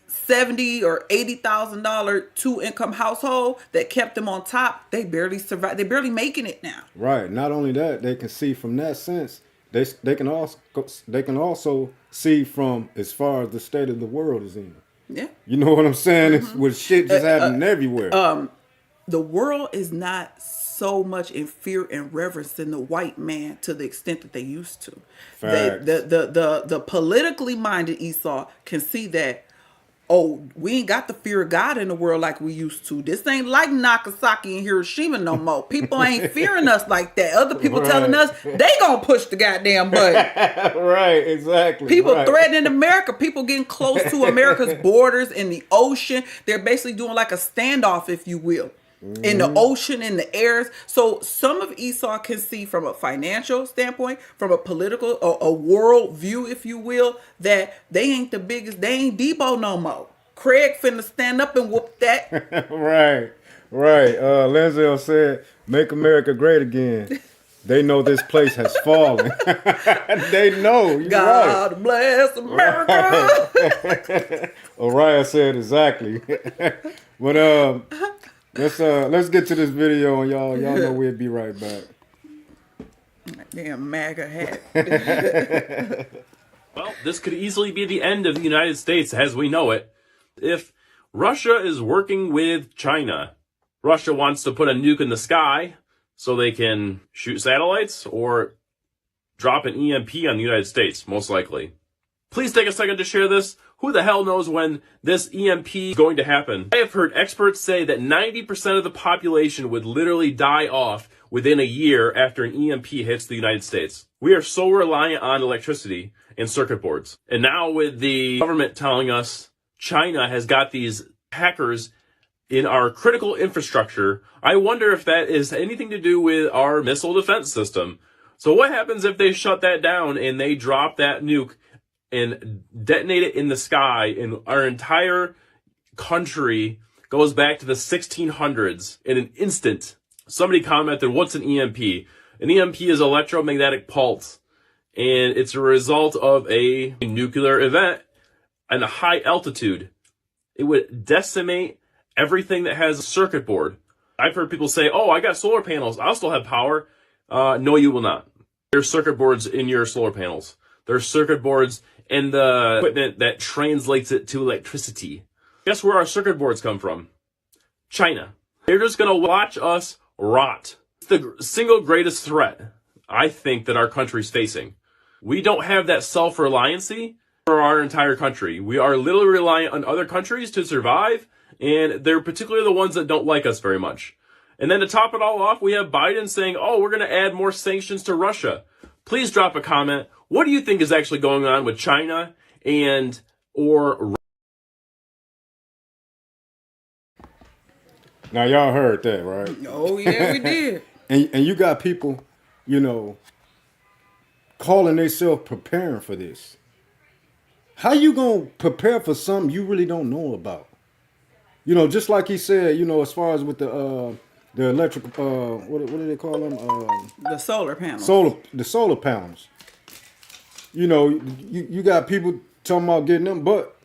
$70,000 or $80,000 two-income household that kept them on top, they barely survive. They're barely making it now. Right. Not only that, they can see from that sense. They can also see from as far as the state of the world is in. Yeah. You know what I'm saying? It's with shit just happening everywhere. The world is not so much in fear and reverence in the white man to the extent that they used to. Facts. The politically minded Esau can see that, oh, we ain't got the fear of God in the world like we used to. This ain't like Nagasaki and Hiroshima no more. People ain't fearing us like that. Other people telling us they gonna push the goddamn button. Right, exactly. People right. threatening America. People getting close to America's borders in the ocean. They're basically doing like a standoff, if you will. In the ocean, in the airs. So some of Esau can see from a financial standpoint, from a political, a world view, if you will, that they ain't the biggest, they ain't Debo no more. Craig finna stand up and whoop that. Right. Lenzel said, "Make America great again." They know this place has fallen. They know. You're God right. bless America. Orion said exactly. But let's get to this video, and y'all know we'll be right back. Damn MAGA hat. Well, this could easily be the end of the United States as we know it. If Russia is working with China, Russia wants to put a nuke in the sky so they can shoot satellites or drop an EMP on the United States, most likely. Please take a second to share this. Who the hell knows when this EMP is going to happen? I have heard experts say that 90% of the population would literally die off within a year after an EMP hits the United States. We are so reliant on electricity and circuit boards. And now with the government telling us China has got these hackers in our critical infrastructure, I wonder if that is anything to do with our missile defense system. So what happens if they shut that down and they drop that nuke and detonate it in the sky, and our entire country goes back to the 1600s in an instant? Somebody commented, what's an EMP? An EMP is electromagnetic pulse, and it's a result of a nuclear event at a high altitude. It would decimate everything that has a circuit board. I've heard people say, oh, I got solar panels, I'll still have power. No, you will not. There's circuit boards in your solar panels. There's circuit boards in the equipment that translates it to electricity. Guess where our circuit boards come from? China. They're just going to watch us rot. It's the single greatest threat, I think, that our country's facing. We don't have that self-reliancy for our entire country. We are literally reliant on other countries to survive, and they're particularly the ones that don't like us very much. And then to top it all off, we have Biden saying, oh, we're going to add more sanctions to Russia. Please drop a comment. What do you think is actually going on with China or Now y'all heard that, right? Oh, yeah, we did. And you got people, calling themselves preparing for this. How you gonna prepare for something you really don't know about? Just like he said, as far as with the electric, what do they call them? The solar panels. The solar panels. You got people talking about getting them, but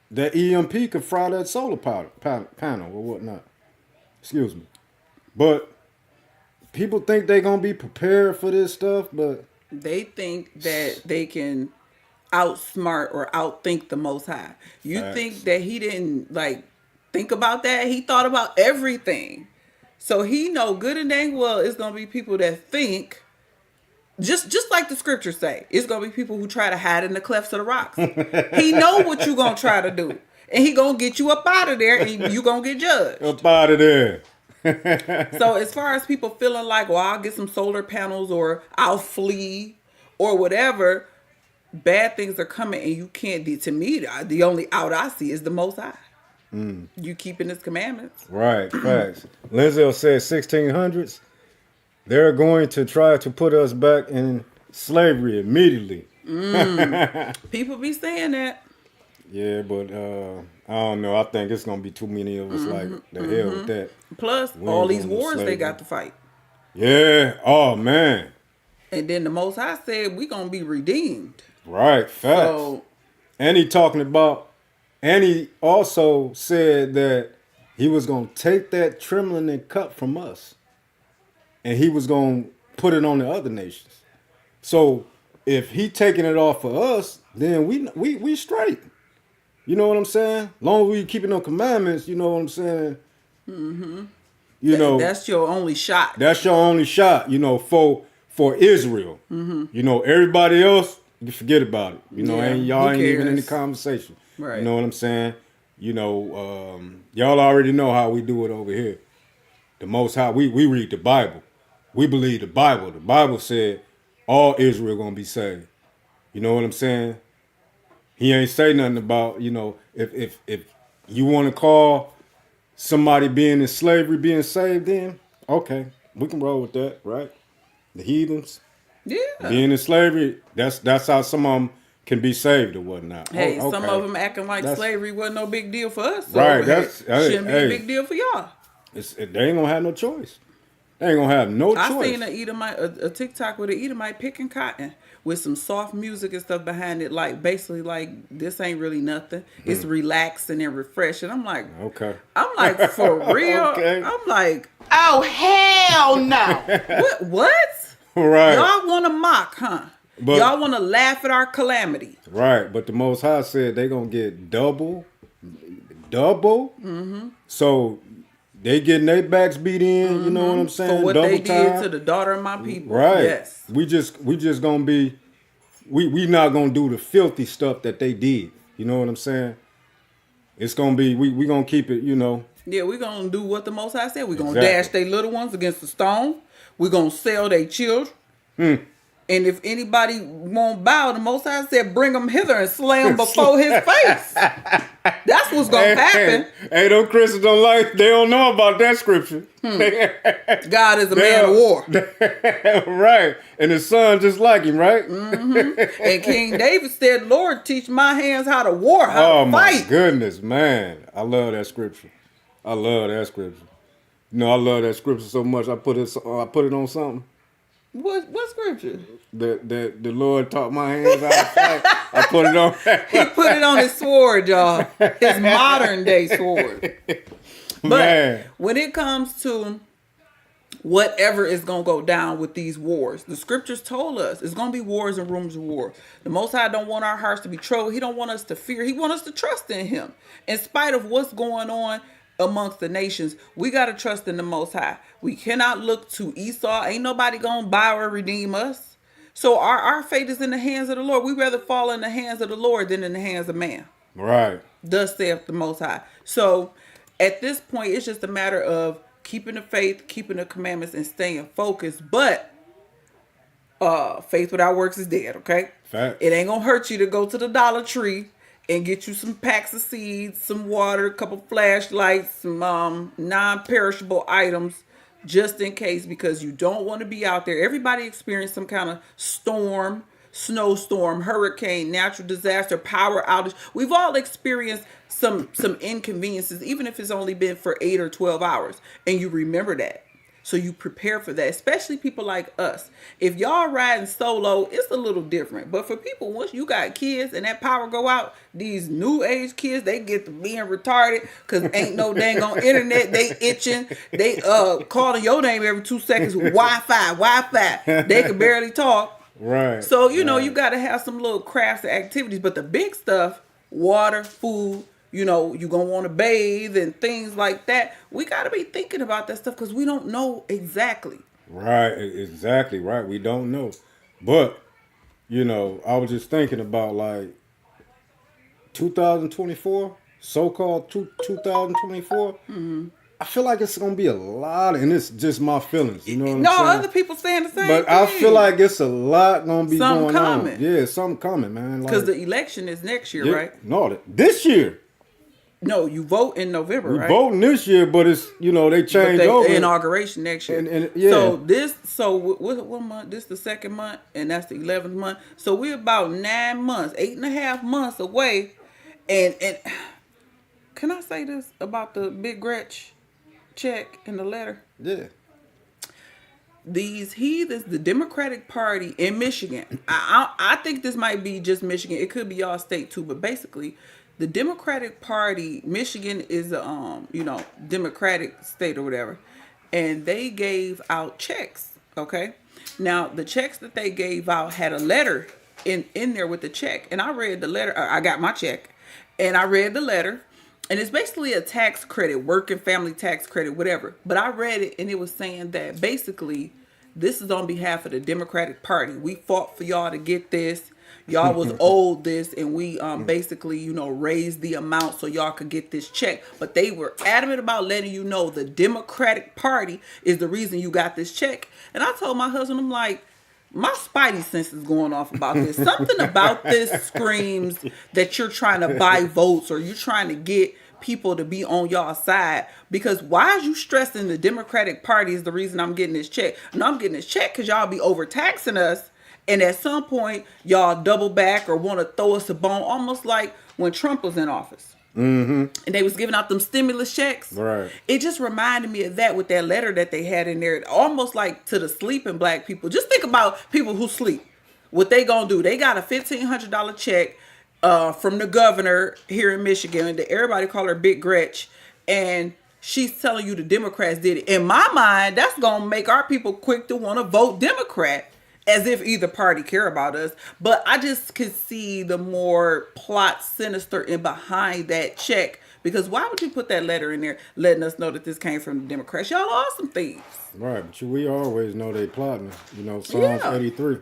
that EMP could fry that solar panel or whatnot. Excuse me. But people think they're going to be prepared for this stuff, but they think that they can outsmart or outthink the Most High. You think that he didn't think about that? He thought about everything. So he know good and dang well it's going to be people that think, just like the scriptures say, it's going to be people who try to hide in the clefts of the rocks. He know what you going to try to do. And he going to get you up out of there, and you going to get judged. Up out of there. So as far as people feeling like, well, I'll get some solar panels or I'll flee or whatever, bad things are coming, and you can't be. To me, the only out I see is the Most High. You keeping his commandments. Right, facts. Lindsay said 1600s. They're going to try to put us back in slavery immediately. People be saying that. Yeah, but I don't know. I think it's gonna be too many of us. Like the hell with that. Plus, all these wars they got to fight. Yeah. Oh man. And then the Most High said we gonna be redeemed. Right. Facts. So, and he also said that he was gonna take that trembling and cup from us, and he was gonna put it on the other nations. So if he taking it off for us, then we straight. You know what I'm saying? Long as we keeping no commandments, you know what I'm saying? that's your only shot. That's your only shot, for Israel. Everybody else, you forget about it. Y'all ain't even in the conversation. Right. You know what I'm saying? Y'all already know how we do it over here. The Most High, we read the Bible. We believe the Bible. The Bible said all Israel gonna be saved. You know what I'm saying? He ain't say nothing about, if you want to call somebody being in slavery being saved, then okay, we can roll with that, right? The heathens, being in slavery, that's how some of them can be saved or whatnot. Hey, some of them acting like slavery wasn't no big deal for us. So right, shouldn't be a big deal for y'all. They ain't gonna have no choice. They ain't gonna have no choice. I seen a TikTok with an Edomite picking cotton with some soft music and stuff behind it, basically this ain't really nothing. It's relaxing and refreshing. I'm like, okay. I'm like, for real? Okay. I'm like, oh hell no. What? Right. Y'all want to mock, huh? But y'all want to laugh at our calamity. Right, but the Most High said they gonna get double. So they getting their backs beat in, you know what I'm saying? For what double they time. did to the daughter of my people. Right. Yes. We just gonna be, we not gonna do the filthy stuff that they did. You know what I'm saying? It's gonna be, we gonna keep it, Yeah, we're gonna do what the Most High said. We're gonna dash their little ones against the stone. We're going to sell their children. And if anybody won't bow, the Most High said, bring them hither and slay them before his face. That's what's going to happen. Hey, those Christians they don't know about that scripture. God is a man of war. Right. And his son just like him, right? And King David said, Lord, teach my hands how to war, how to fight. My goodness, man. I love that scripture. I love that scripture. I love that scripture so much. I put it on something. What scripture? The Lord taught my hands how to fight. I put it on. He put it on his sword, y'all. His modern day sword. But Man. when it comes to whatever is going to go down with these wars, the scriptures told us it's going to be wars and rumors of war. The Most High don't want our hearts to be troubled. He don't want us to fear. He wants us to trust in him. In spite of what's going on amongst the nations, we got to trust in the Most High. We cannot look to Esau. Ain't nobody going to buy or redeem us. So our fate is in the hands of the Lord. We rather fall in the hands of the Lord than in the hands of man. Right. Thus saith the Most High. So at this point, it's just a matter of keeping the faith, keeping the commandments, and staying focused. But faith without works is dead, okay? Fact. It ain't going to hurt you to go to the Dollar Tree and get you some packs of seeds, some water, a couple flashlights, some non-perishable items, just in case, because you don't want to be out there. Everybody experienced some kind of storm, snowstorm, hurricane, natural disaster, power outage. We've all experienced some inconveniences, even if it's only been for 8 or 12 hours, and you remember that. So you prepare for that, especially people like us. If y'all riding solo, it's a little different. But for people, once you got kids and that power go out, these new age kids, they get to being retarded because ain't no dang on internet. They itching. They calling your name every 2 seconds. Wi-Fi. They can barely talk. Right. So, you got to have some little crafts and activities. But the big stuff, water, food, you're going to want to bathe and things like that. We got to be thinking about that stuff because we don't know exactly. Right. Exactly. Right. We don't know. But, I was just thinking about 2024, so-called 2024. Mm-hmm. I feel like it's going to be a lot, and it's just my feelings. You know what I'm saying? Other people saying the same But thing. I feel like it's a lot going to be going coming. on. Yeah, something coming, man. Because the election is next year, right? No, this year. No, you vote in November, right? We voting this year, but it's, they change over. The inauguration next year. And yeah. So what month? This the second month, and that's the 11th month. So we're about 9 months, 8.5 months away. And can I say this about the Big Gretch check in the letter? Yeah. These heathens, the Democratic Party in Michigan, I think this might be just Michigan. It could be y'all state too, but basically, the Democratic Party, Michigan is a Democratic state or whatever, and they gave out checks. Okay, now the checks that they gave out had a letter in there with the check, and I read the letter. I got my check, and I read the letter. And it's basically a tax credit, working family tax credit, whatever. But I read it and it was saying that basically this is on behalf of the Democratic Party. We fought for y'all to get this. Y'all was owed this, and we basically, raised the amount so y'all could get this check. But they were adamant about letting you know the Democratic Party is the reason you got this check. And I told my husband, I'm like, my spidey sense is going off about this. Something about this screams that you're trying to buy votes or you're trying to get people to be on y'all side. Because why is you stressing the Democratic Party is the reason I'm getting this check? No, I'm getting this check because y'all be overtaxing us. And at some point, y'all double back or want to throw us a bone, almost like when Trump was in office. Mm-hmm. And they was giving out them stimulus checks. Right. It just reminded me of that with that letter that they had in there, almost like to the sleeping black people. Just think about people who sleep. What they gonna do? They got a $1,500 check from the governor here in Michigan. Everybody call her Big Gretch, and she's telling you the Democrats did it. In my mind, that's gonna make our people quick to want to vote Democrat. As if either party care about us. But I just could see the more plot sinister in behind that check. Because why would you put that letter in there letting us know that this came from the Democrats? Y'all are some thieves. Right, but we always know they plotting. Psalms 83.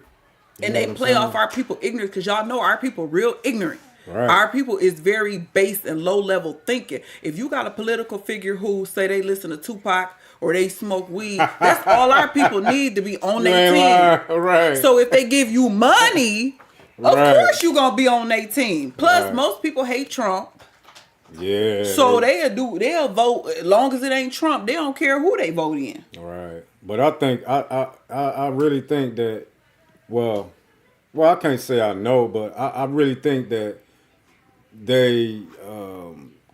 And they play off our people ignorant because y'all know our people real ignorant. Right. Our people is very base and low level thinking. If you got a political figure who say they listen to Tupac or they smoke weed, that's all our people need to be on their team. Right. So if they give you money, of Right. course you gonna be on their team. Plus, Right. most people hate Trump. Yeah. So they'll vote as long as it ain't Trump. They don't care who they vote in. Right. But I think I really think that well I can't say I know, but I really think that they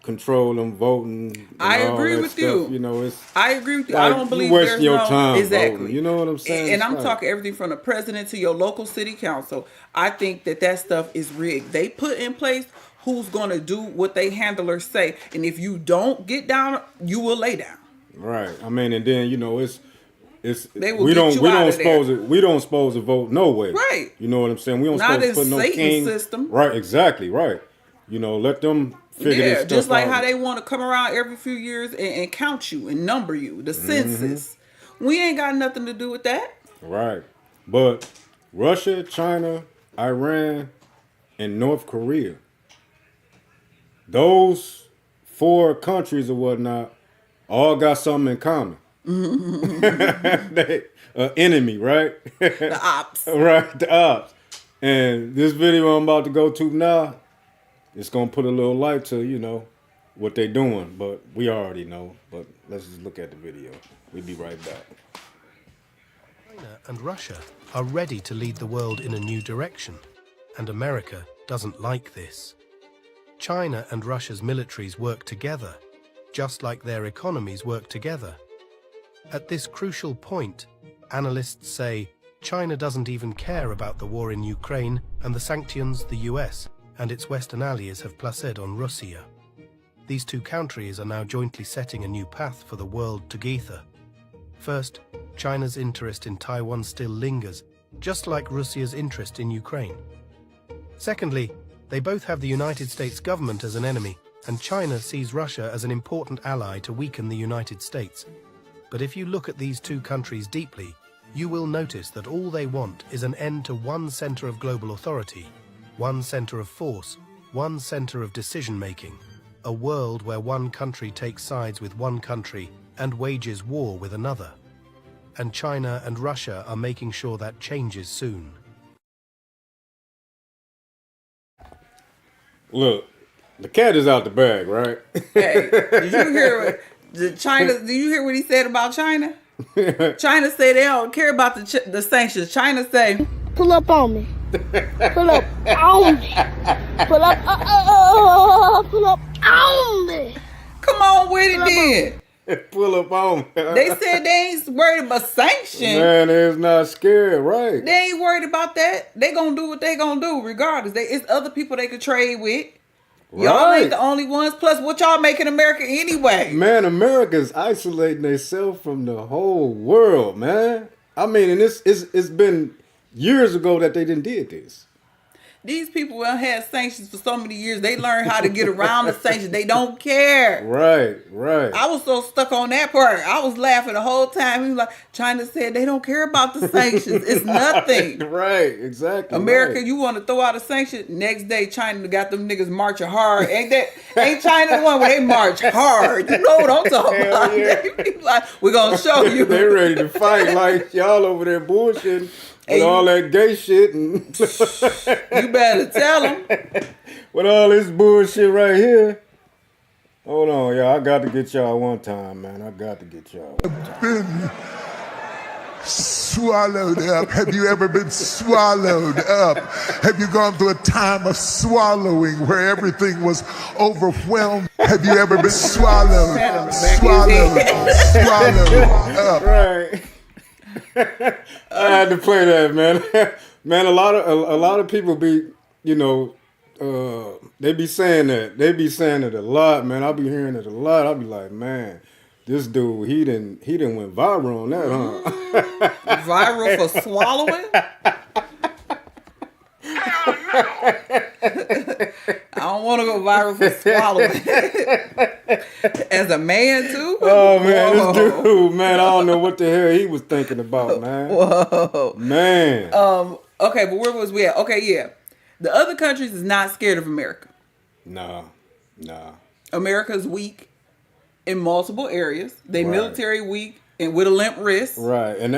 control them voting. And I all agree that with stuff. you. You know, it's I agree with you. like, I don't believe you wasting there's your no time exactly. voting. You know what I'm saying? And I'm It's like- talking everything from the president to your local city council. I think that stuff is rigged. They put in place who's going to do what they handlers say, and if you don't get down, you will lay down. Right. I mean, and then you know it's They will we get don't you we out don't of there. supposed to vote no way. Right. You know what I'm saying? We don't Not supposed to in put no Satan's king. system. Right. Exactly. Right. You know, let them figure this Yeah, stuff just like out. how they want to come around every few years and count you and number you, the Mm-hmm. census. We ain't got nothing to do with that. Right. But Russia, China, Iran, and North Korea, those 4 countries or whatnot, all got something in common. They enemy, right? The ops. Right, the ops. And this video I'm about to go to now, it's gonna put a little light to, you know, what they doing. But we already know. But let's just look at the video. We'll be right back. China and Russia are ready to lead the world in a new direction, and America doesn't like this. China and Russia's militaries work together, just like their economies work together. At this crucial point, analysts say China doesn't even care about the war in Ukraine and the sanctions the US and its Western allies have placed on Russia. These 2 countries are now jointly setting a new path for the world together. First, China's interest in Taiwan still lingers, just like Russia's interest in Ukraine. Secondly, they both have the United States government as an enemy, and China sees Russia as an important ally to weaken the United States. But if you look at these 2 countries deeply, you will notice that all they want is an end to one center of global authority, one center of force, one center of decision-making, a world where one country takes sides with one country and wages war with another. And China and Russia are making sure that changes soon. Look, the cat is out the bag, right? Hey, did you hear Did you hear what he said about China? China say they don't care about the sanctions. China say, pull up on me. Pull up on me. Pull up, pull up on me. come on with it then. Pull up on me. They said they ain't worried about sanctions. Man, it's not scared, right? They ain't worried about that. They gonna do what they gonna do regardless. It's other people they could trade with. Y'all ain't the only ones. Plus, what y'all making America anyway? Man, America's isolating themselves from the whole world, man. I mean, and it's been years ago that they done did this. These people have had sanctions for so many years. They learned how to get around the sanctions. They don't care. Right, right. I was so stuck on that part. I was laughing the whole time. He was like, China said they don't care about the sanctions. It's nothing. Right, exactly. America, right. you want to throw out a sanction? Next day, China got them niggas marching hard. Ain't China the one where they march hard? You know what I'm talking about? yeah. They be like, we're gonna show you. They ready to fight like y'all over there bullshitting with Hey, all that gay shit and You better tell them. with all this bullshit right here. Hold on, y'all. I got to get y'all one time, man. I got to get y'all. Been swallowed up. Have you ever been swallowed up? Have you gone through a time of swallowing where everything was overwhelmed? Have you ever been swallowed up? Right. I had to play that, man. Man, a lot of people be, you know, they be saying that. They be saying it a lot, man. I be hearing it a lot. I be like, man, this dude, he didn't went viral on that, huh? Viral for swallowing? I don't want to go viral for swallowing. As a man, too? Oh, man, Whoa. this dude, man, I don't know what the hell he was thinking about, man. Whoa. Man. Okay, but where was we at? Okay, yeah. The other countries is not scared of America. Nah. America's weak in multiple areas. They Right. military weak and with a limp wrist. Right, and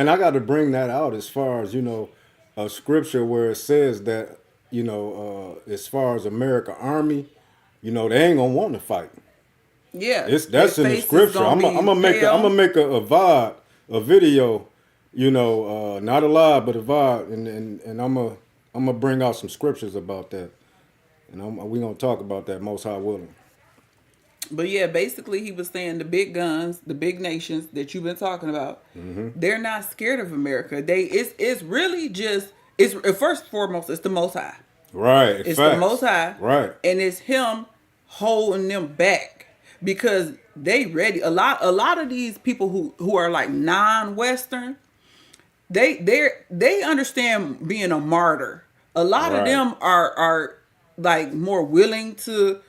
I got to bring that out as far as a scripture where it says that as far as America Army, they ain't gonna want to fight. Yeah, That's their in the face is scripture. gonna I'm be gonna make a VOD, a video, not a live but a VOD, and I'm gonna bring out some scriptures about that, and we gonna talk about that, most high willing. But yeah, basically he was saying the big guns, the big nations that you've been talking about, they're not scared of America. It's really just first and foremost, it's the Most High. Right. It's facts. the Most High. Right. And it's him holding them back because they ready. A lot of these people who are like non-Western, they understand being a martyr. A lot of them are like more willing to,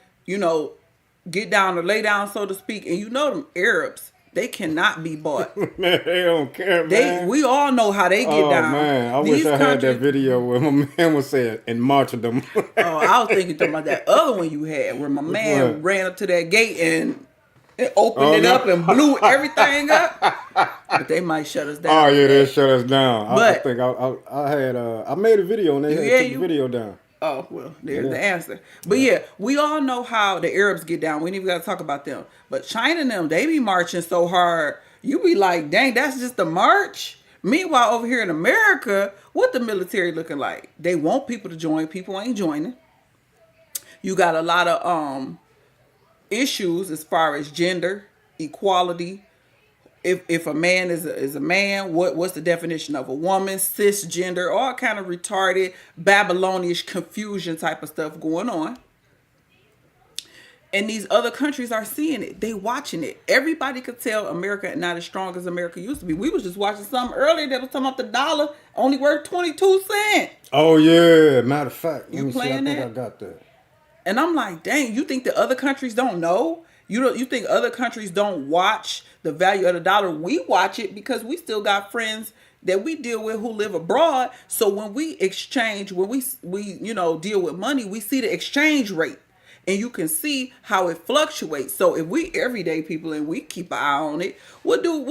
get down or lay down, so to speak. And them Arabs, they cannot be bought. Man, they don't care, man. We all know how they get down. Oh man, I wish I had that video where my man was saying and martyrdom. I was thinking about that other one you had where my man ran up to that gate and opened it up and blew everything up. But they might shut us down. Oh yeah, they shut us down. But, I think I made a video and they had to take the video down. Oh, well, there's the answer. But yeah, we all know how the Arabs get down. We ain't even got to talk about them. But China and them, they be marching so hard. You be like, dang, that's just the march? Meanwhile, over here in America, what the military looking like? They want people to join. People ain't joining. You got a lot of issues as far as gender, equality. If a man is a man, what's the definition of a woman? Cisgender, all kind of retarded, Babylonian confusion type of stuff going on. And these other countries are seeing it. They watching it. Everybody could tell America not as strong as America used to be. We was just watching something earlier that was talking about the dollar only worth 22 cents. Oh yeah, matter of fact. You playing that? I think I got that. And I'm like, dang, you think the other countries don't know? You think other countries don't watch the value of the dollar? We watch it because we still got friends that we deal with who live abroad. So when we exchange, when we deal with money, we see the exchange rate. And you can see how it fluctuates. So if we everyday people and we keep an eye on it, what do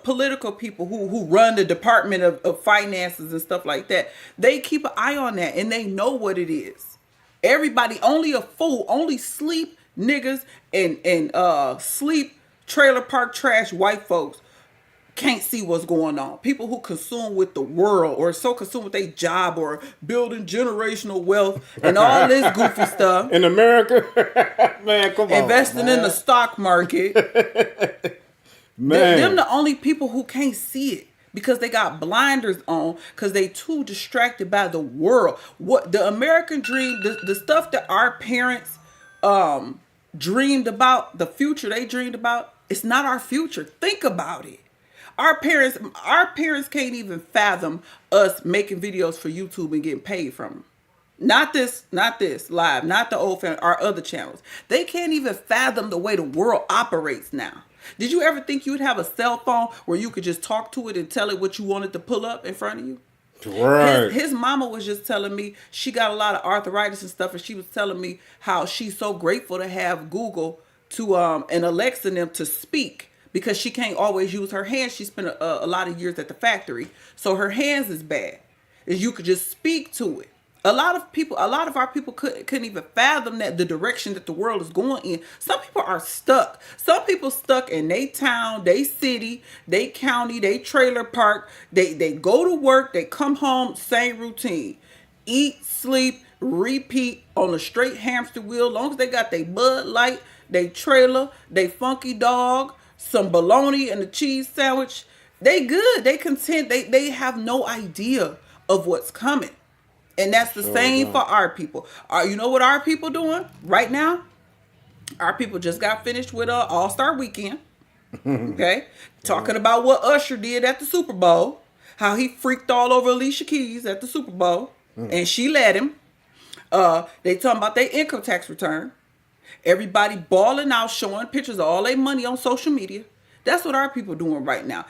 political people who run the Department of Finances and stuff like that, they keep an eye on that and they know what it is. Everybody, only a fool, only sleep niggas and sleep trailer park trash white folks can't see what's going on. People who consume with the world or so consumed with their job or building generational wealth and all this goofy stuff. In America? Man, come on. Investing in the stock market. Man. Them the only people who can't see it because they got blinders on because they too distracted by the world. What the American dream, the stuff that our parents dreamed about, the future they dreamed about, it's not our future. Think about it. Our parents can't even fathom us making videos for YouTube and getting paid from them. Not this live, not the old family, our other channels. They can't even fathom the way the world operates now. Did you ever think you'd have a cell phone where you could just talk to it and tell it what you wanted to pull up in front of you? Right. His mama was just telling me she got a lot of arthritis and stuff, and she was telling me how she's so grateful to have Google to and Alexa and them to speak. Because she can't always use her hands. She spent a lot of years at the factory. So her hands is bad. And you could just speak to it. A lot of our people couldn't even fathom that the direction that the world is going in. Some people are stuck. Some people stuck in they town, they city, they county, they trailer park. They go to work, they come home, same routine. Eat, sleep, repeat on a straight hamster wheel. As long as they got their Bud Light, they trailer, they funky dog, some bologna and a cheese sandwich, they good. They content. They have no idea of what's coming. And that's the same for our people. You know what our people doing right now? Our people just got finished with All-Star Weekend. Okay? Talking about what Usher did at the Super Bowl. How he freaked all over Alicia Keys at the Super Bowl. And she let him. They talking about their income tax return. Everybody balling out, showing pictures of all their money on social media. That's what our people doing right now.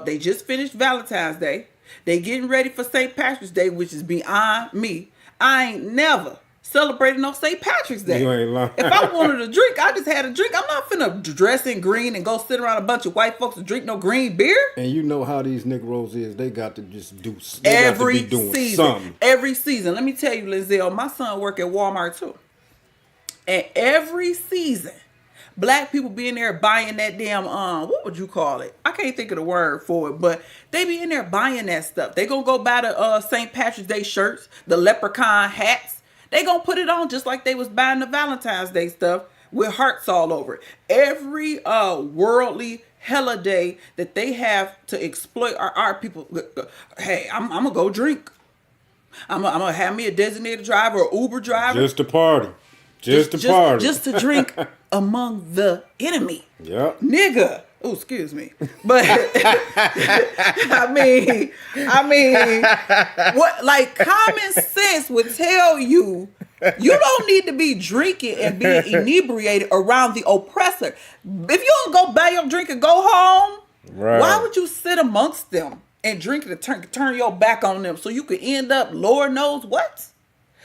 They just finished Valentine's Day. They getting ready for St. Patrick's Day, which is beyond me. I ain't never celebrated no St. Patrick's Day. You ain't lying. If I wanted a drink, I just had a drink. I'm not finna dress in green and go sit around a bunch of white folks and drink no green beer. And you know how these Negroes is. They got to just do Every got to be doing season. something. Every season. Let me tell you, Lizelle, my son work at Walmart too. And every season, black people be in there buying that damn, what would you call it? I can't think of the word for it, but they be in there buying that stuff. They gonna go buy the St. Patrick's Day shirts, the leprechaun hats. They gonna put it on just like they was buying the Valentine's Day stuff with hearts all over it. Every worldly holiday that they have to exploit our people. Hey, I'm gonna go drink. I'm gonna have me a designated driver or Uber driver. Just to party. Just to party. Just to drink among the enemy. Yep. Nigga. Oh, excuse me. But I mean, what, like, common sense would tell you don't need to be drinking and being inebriated around the oppressor. If you don't go buy your drink and go home, Right. why would you sit amongst them and drink it and turn your back on them so you could end up Lord knows what?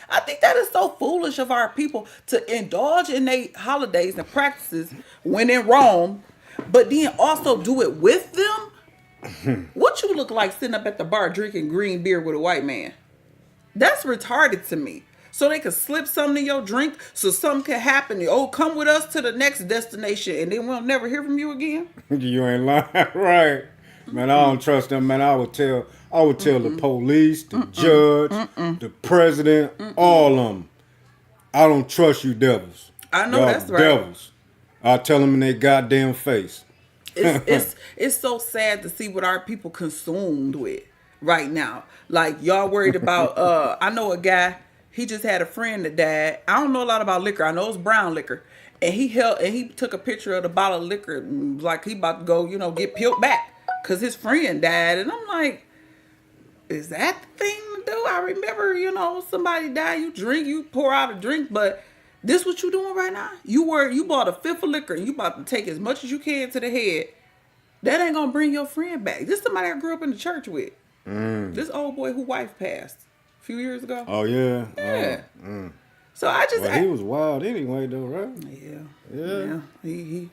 I think that is so foolish of our people to indulge in their holidays and practices when in Rome, but then also do it with them. What you look like sitting up at the bar drinking green beer with a white man? That's retarded to me. So they could slip something in your drink so something could happen. Oh, come with us to the next destination and then we'll never hear from you again. You ain't lying. Right. Man, I don't trust them, man. I would tell the police, the judge, the president, all of them. I don't trust you devils. I know Y'all that's right. devils. I'll tell them in their goddamn face. It's so sad to see what our people consumed with right now. Like, y'all worried about, I know a guy, he just had a friend that died. I don't know a lot about liquor. I know it's brown liquor. And he took a picture of the bottle of liquor like he about to go, get peeled back. Because his friend died. And I'm like, is that the thing to do? I remember, somebody died. You drink, you pour out a drink. But this what you doing right now? You bought a fifth of liquor and you about to take as much as you can to the head. That ain't going to bring your friend back. This is somebody I grew up in the church with. This old boy whose wife passed a few years ago. Oh, yeah? Yeah. Oh, So I just... he was wild anyway, though, right? Yeah.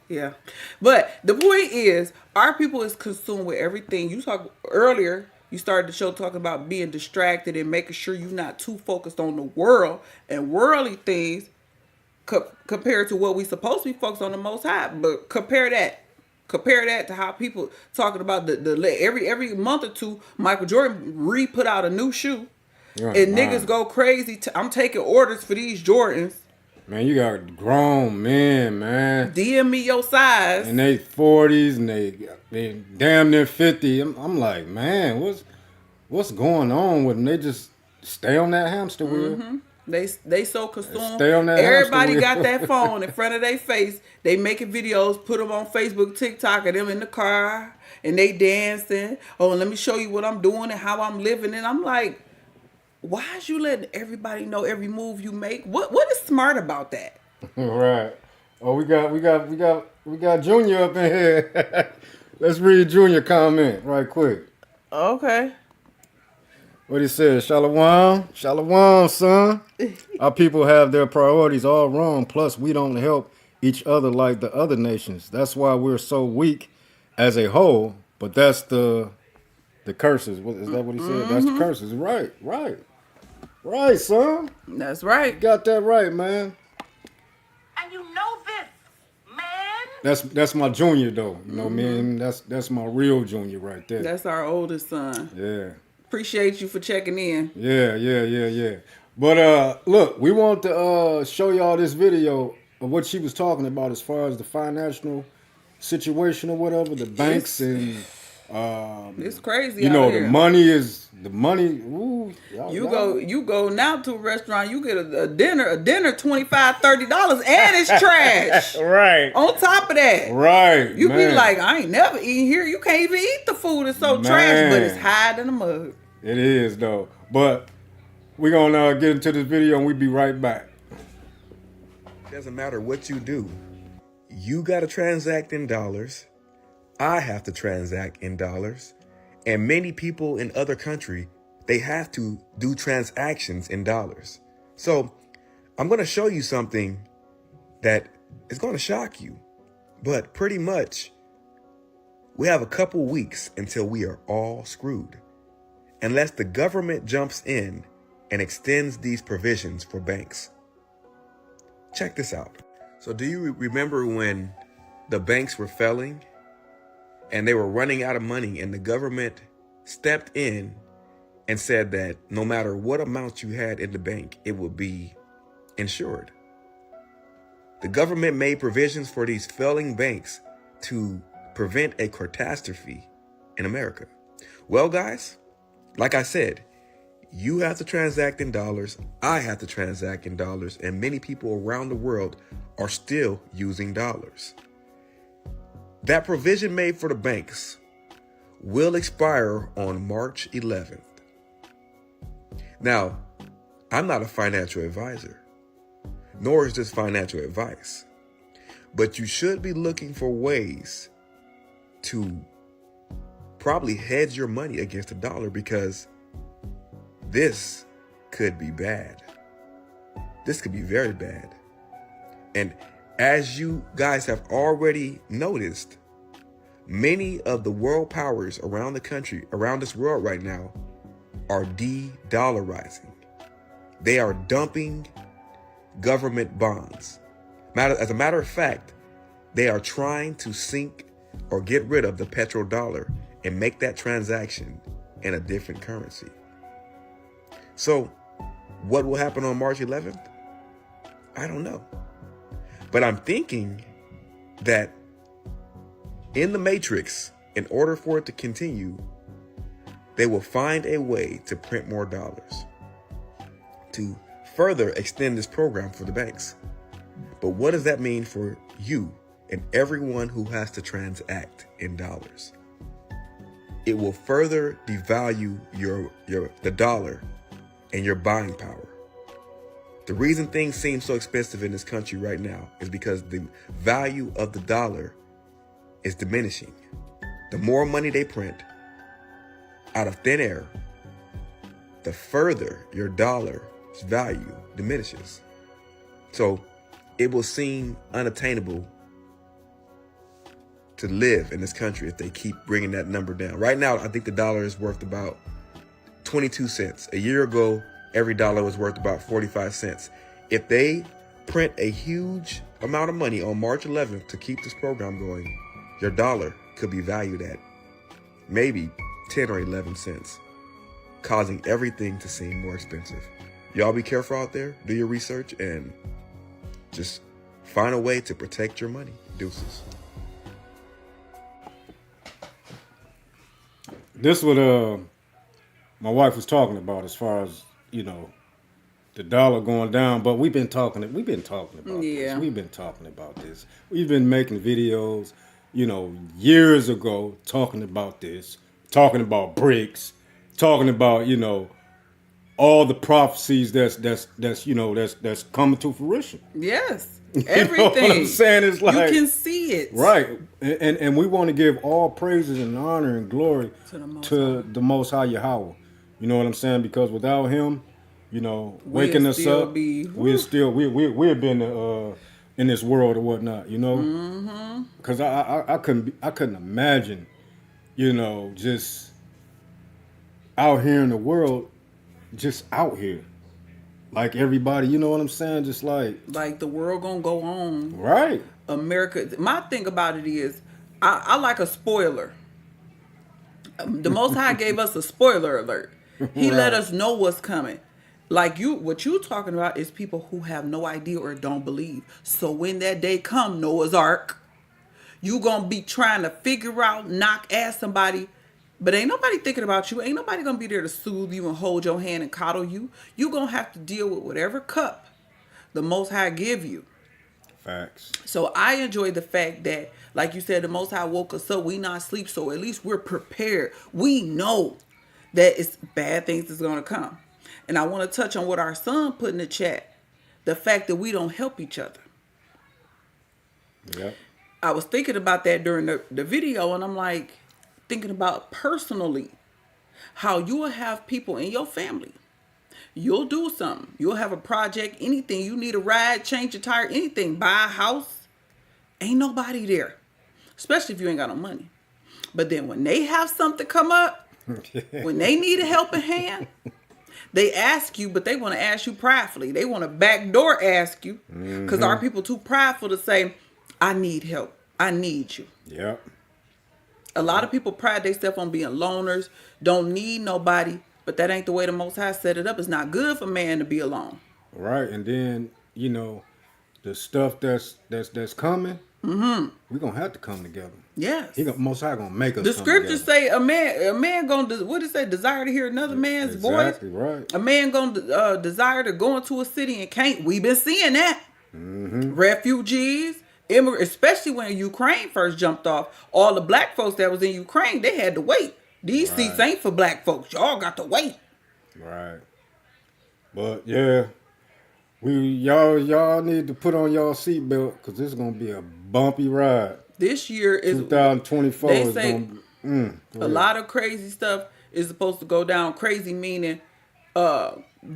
Yeah. But the point is, our people is consumed with everything. You talked earlier, you started the show talking about being distracted and making sure you're not too focused on the world and worldly things compared to what we supposed to be focused on the Most High. But compare that to how people talking about the every month or two, Michael Jordan put out a new shoe. And niggas go crazy. I'm taking orders for these Jordans. Man, you got grown men, man. DM me your size. In they 40s and they damn near 50. I'm like, man, what's going on with them? They just stay on that hamster wheel. They so consumed. Stay on that Everybody hamster got wheel. that phone in front of their face. They making videos, put them on Facebook, TikTok, and them in the car, and they dancing. Oh, let me show you what I'm doing and how I'm living. And I'm like, why is you letting everybody know every move you make? What is smart about that? Right. Oh, we got Junior up in here. Let's read Junior comment right quick. Okay. What he said, Shalom, son. Our people have their priorities all wrong. Plus, we don't help each other like the other nations. That's why we're so weak as a whole. But that's the curses. Is that what he said? That's the curses. Right, son. That's right. You got that right, man. And you know this, man. That's my Junior though. You know, man. That's my real Junior right there. That's our oldest son. Yeah. Appreciate you for checking in. Yeah. But look, we want to show y'all this video of what she was talking about as far as the financial situation or whatever, the banks and it's crazy. You know, out the here. money. Ooh, You go now to a restaurant, you get a dinner $25, $30, and it's trash. Right. On top of that. Right. You man. be like, I ain't never eating here. You can't even eat the food. It's so trash, but it's high in the mug. It is though. But we're gonna get into this video and we'll be right back. Doesn't matter what you do. You gotta transact in dollars. I have to transact in dollars. And many people in other countries, they have to do transactions in dollars. So I'm going to show you something that is going to shock you. But pretty much, we have a couple weeks until we are all screwed, unless the government jumps in and extends these provisions for banks. Check this out. So do you remember when the banks were failing and they were running out of money, and the government stepped in and said that no matter what amount you had in the bank, it would be insured? The government made provisions for these failing banks to prevent a catastrophe in America. Well, guys, like I said, you have to transact in dollars. I have to transact in dollars. And many people around the world are still using dollars. That provision made for the banks will expire on March 11th. Now, I'm not a financial advisor, nor is this financial advice. But you should be looking for ways to probably hedge your money against the dollar, because this could be bad. This could be very bad. And as you guys have already noticed, many of the world powers around the country, around this world right now, are de-dollarizing. They are dumping government bonds. As a matter of fact, they are trying to sink or get rid of the petrodollar and make that transaction in a different currency. So what will happen on March 11th? I don't know. But I'm thinking that in the Matrix, in order for it to continue, they will find a way to print more dollars to further extend this program for the banks. But what does that mean for you and everyone who has to transact in dollars? It will further devalue the dollar and your buying power. The reason things seem so expensive in this country right now is because the value of the dollar is diminishing. The more money they print out of thin air, the further your dollar's value diminishes. So it will seem unattainable to live in this country if they keep bringing that number down. Right now, I think the dollar is worth about 22 cents. A year ago, every dollar was worth about 45 cents. If they print a huge amount of money on March 11th to keep this program going, your dollar could be valued at maybe 10 or 11 cents, causing everything to seem more expensive. Y'all be careful out there. Do your research and just find a way to protect your money. Deuces. This is what my wife was talking about, as far as, you know, the dollar going down. But we've been talking about this. We've been talking about this. We've been making videos, you know, years ago, talking about this, talking about BRICS, talking about, you know, all the prophecies that's coming to fruition. Yes. Everything. You know what I'm saying? It's like, you can see it. Right. And we want to give all praises and honor and glory to the Most High Yahweh. You know what I'm saying? Because without him, you know, waking us up, we've been in this world or whatnot, you know? Because I couldn't imagine, you know, just out here in the world, just out here. Like everybody, you know what I'm saying? Just like the world gonna go on. Right. America. My thing about it is, I like a spoiler. The Most High gave us a spoiler alert. He let us know what's coming. Like what you talking about is people who have no idea or don't believe. So when that day come, Noah's Ark, you gonna be trying to figure out, ask somebody. But ain't nobody thinking about you. Ain't nobody going to be there to soothe you and hold your hand and coddle you. You going to have to deal with whatever cup the Most High give you. Facts. So I enjoy the fact that, like you said, the Most High woke us up. We not asleep, so at least we're prepared. We know that it's bad things is going to come. And I want to touch on what our son put in the chat. The fact that we don't help each other. Yep. I was thinking about that during the video, and I'm like, thinking about personally how you will have people in your family. You'll do something. You'll have a project, anything. You need a ride, change a tire, anything. Buy a house. Ain't nobody there. Especially if you ain't got no money. But then when they have something come up, when they need a helping hand, they ask you, but they want to ask you pridefully. They want to backdoor ask you because our people too prideful to say, I need help. I need you. Yep. A lot of people pride themselves on being loners, don't need nobody, but that ain't the way the Most High set it up. It's not good for man to be alone. Right, and then the stuff that's coming, we're gonna have to come together. Yes. Most High gonna make us. The come scriptures together. say a man gonna what it say? Desire to hear another man's Exactly, voice. right. A man gonna desire to go into a city and can't. We've been seeing that. Refugees, immigrants, especially when Ukraine first jumped off. All the black folks that was in Ukraine, they had to wait. These seats ain't for black folks. Y'all got to wait. Right. But yeah, y'all need to put on y'all seatbelt because this is gonna be a bumpy ride. This year is 2024. They is say gonna, a lot of crazy stuff is supposed to go down. Crazy meaning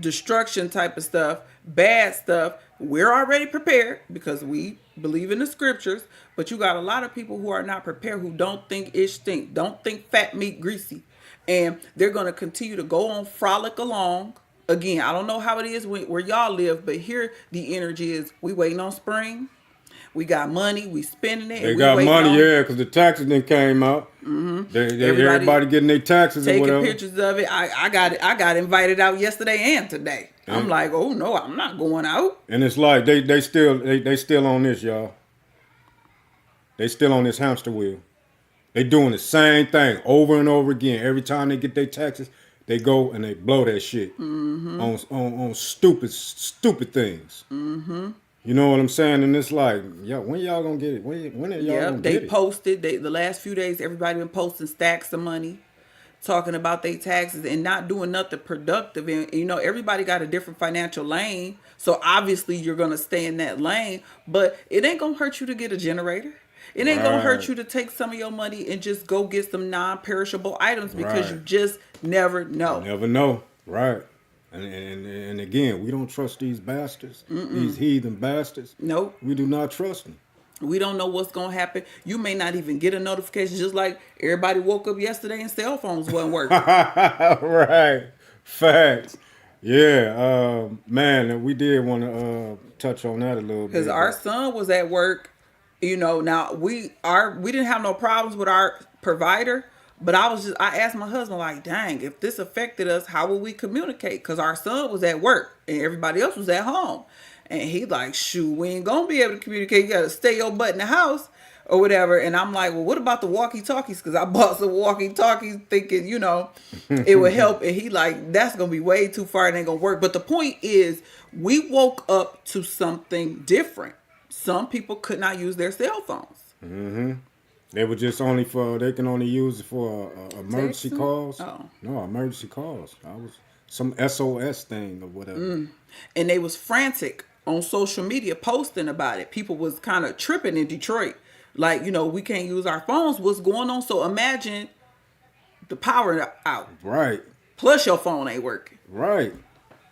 destruction type of stuff, bad stuff. We're already prepared because we believe in the scriptures, but you got a lot of people who are not prepared, who don't think it stink, don't think fat meat greasy, and they're going to continue to go on frolic along. Again, I don't know how it is where y'all live, but here the energy is we waiting on spring. We got money, we spending it. They got money, because the taxes then came out. Everybody getting their taxes or whatever. Taking pictures of it. I got invited out yesterday and today. I'm like, oh no, I'm not going out. And it's like they still on this, y'all. They still on this hamster wheel. They doing the same thing over and over again. Every time they get their taxes, they go and they blow that shit on stupid things. You know what I'm saying? And it's like, yo, when y'all gonna get it? When are y'all gonna get it? They posted. The last few days, everybody been posting stacks of money, talking about their taxes and not doing nothing productive. And everybody got a different financial lane, so obviously you're gonna stay in that lane. But it ain't gonna hurt you to get a generator. It ain't gonna hurt you to take some of your money and just go get some non-perishable items because you just never know. You never know, right? And again, we don't trust these bastards, these heathen bastards. Nope. We do not trust them. We don't know what's going to happen. You may not even get a notification, just like everybody woke up yesterday and cell phones wasn't working. Right. Facts. Yeah. Man, we did want to touch on that a little bit. Because our son was at work. Now we didn't have no problems with our provider. But I asked my husband, like, dang, if this affected us, how would we communicate? Because our son was at work and everybody else was at home. And he like, shoot, we ain't going to be able to communicate. You got to stay your butt in the house or whatever. And I'm like, well, what about the walkie-talkies? Because I bought some walkie-talkies thinking, it would help. And he like, that's going to be way too far. It ain't going to work. But the point is, we woke up to something different. Some people could not use their cell phones. They were just they can only use it for emergency calls. Oh. No, emergency calls. I was some SOS thing or whatever. And they was frantic on social media posting about it. People was kind of tripping in Detroit. Like, we can't use our phones. What's going on? So imagine the power out. Right. Plus your phone ain't working. Right.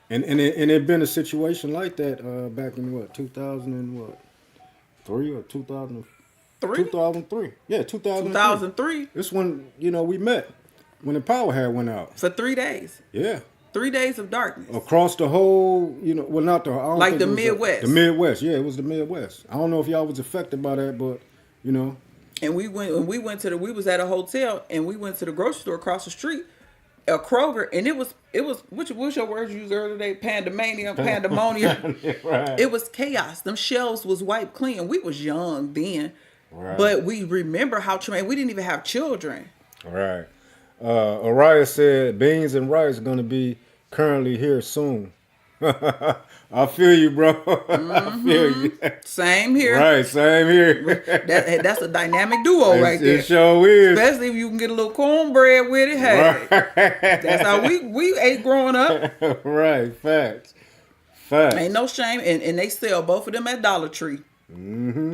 And it been a situation like that back in 2003 or 2004? 2003. Yeah, 2003. 2003. This when, we met. When the power had went out. For 3 days. Yeah. 3 days of darkness. Across the whole, well, not the... I don't like think the Midwest. The Midwest, yeah, it was the Midwest. I don't know if y'all was affected by that, but, And we was at a hotel, and we went to the grocery store across the street, a Kroger, and it was what's your words you used earlier today? Pandemonium. Right. It was chaos. Them shelves was wiped clean. We was young then. Right. But we remember how traumatic. We didn't even have children. All right. Araya said beans and rice going to be currently here soon. I feel you, bro. I feel you. Same here. Right, same here. That's a dynamic duo right there. It sure is. Especially if you can get a little cornbread with it. Hey, right. That's how we ate growing up. Right, facts. Facts. Ain't no shame. And they sell both of them at Dollar Tree.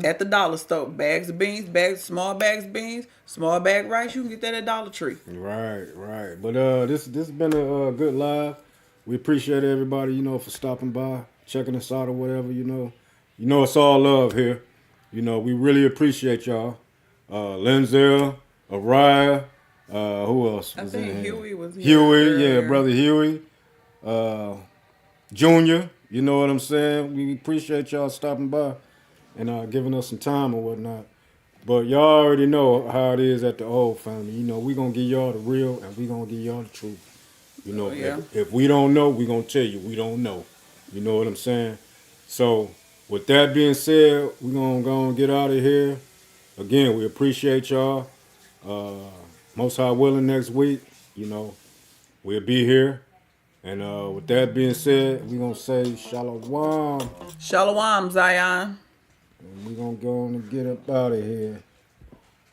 At the dollar store. Bags of beans, small bags of beans, small bag rice. You can get that at Dollar Tree. Right. But this has been a good live. We appreciate everybody, you know, for stopping by, checking us out or whatever, you know. You know it's all love here. You know, we really appreciate y'all. Lenzel, Araya, who else was in here? Huey was here. Huey, yeah, brother Huey. Junior, you know what I'm saying? We appreciate y'all stopping by and giving us some time or whatnot. But y'all already know how it is at the old family. You know, we going to give y'all the real and we going to give y'all the truth. You know, if we don't know, we going to tell you we don't know. You know what I'm saying? So, with that being said, we're going to go and get out of here. Again, we appreciate y'all. Most high willing next week, you know, we'll be here. And with that being said, we're going to say Shalom. Shalom, Zion. And we're going to go on and get up out of here.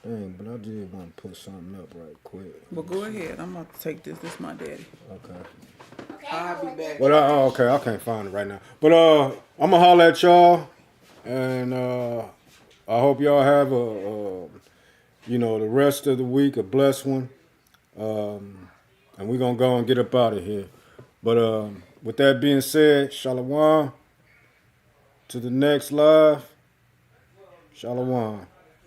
Dang, but I did want to put something up right quick. Well, go ahead. I'm about to take this. This is my daddy. Okay. I'll be back. But okay, I can't find it right now. But I'm gonna holler at y'all, and I hope y'all have you know, the rest of the week a blessed one. And we're gonna go and get up out of here. But with that being said, Shalom. To the next live. Shalom.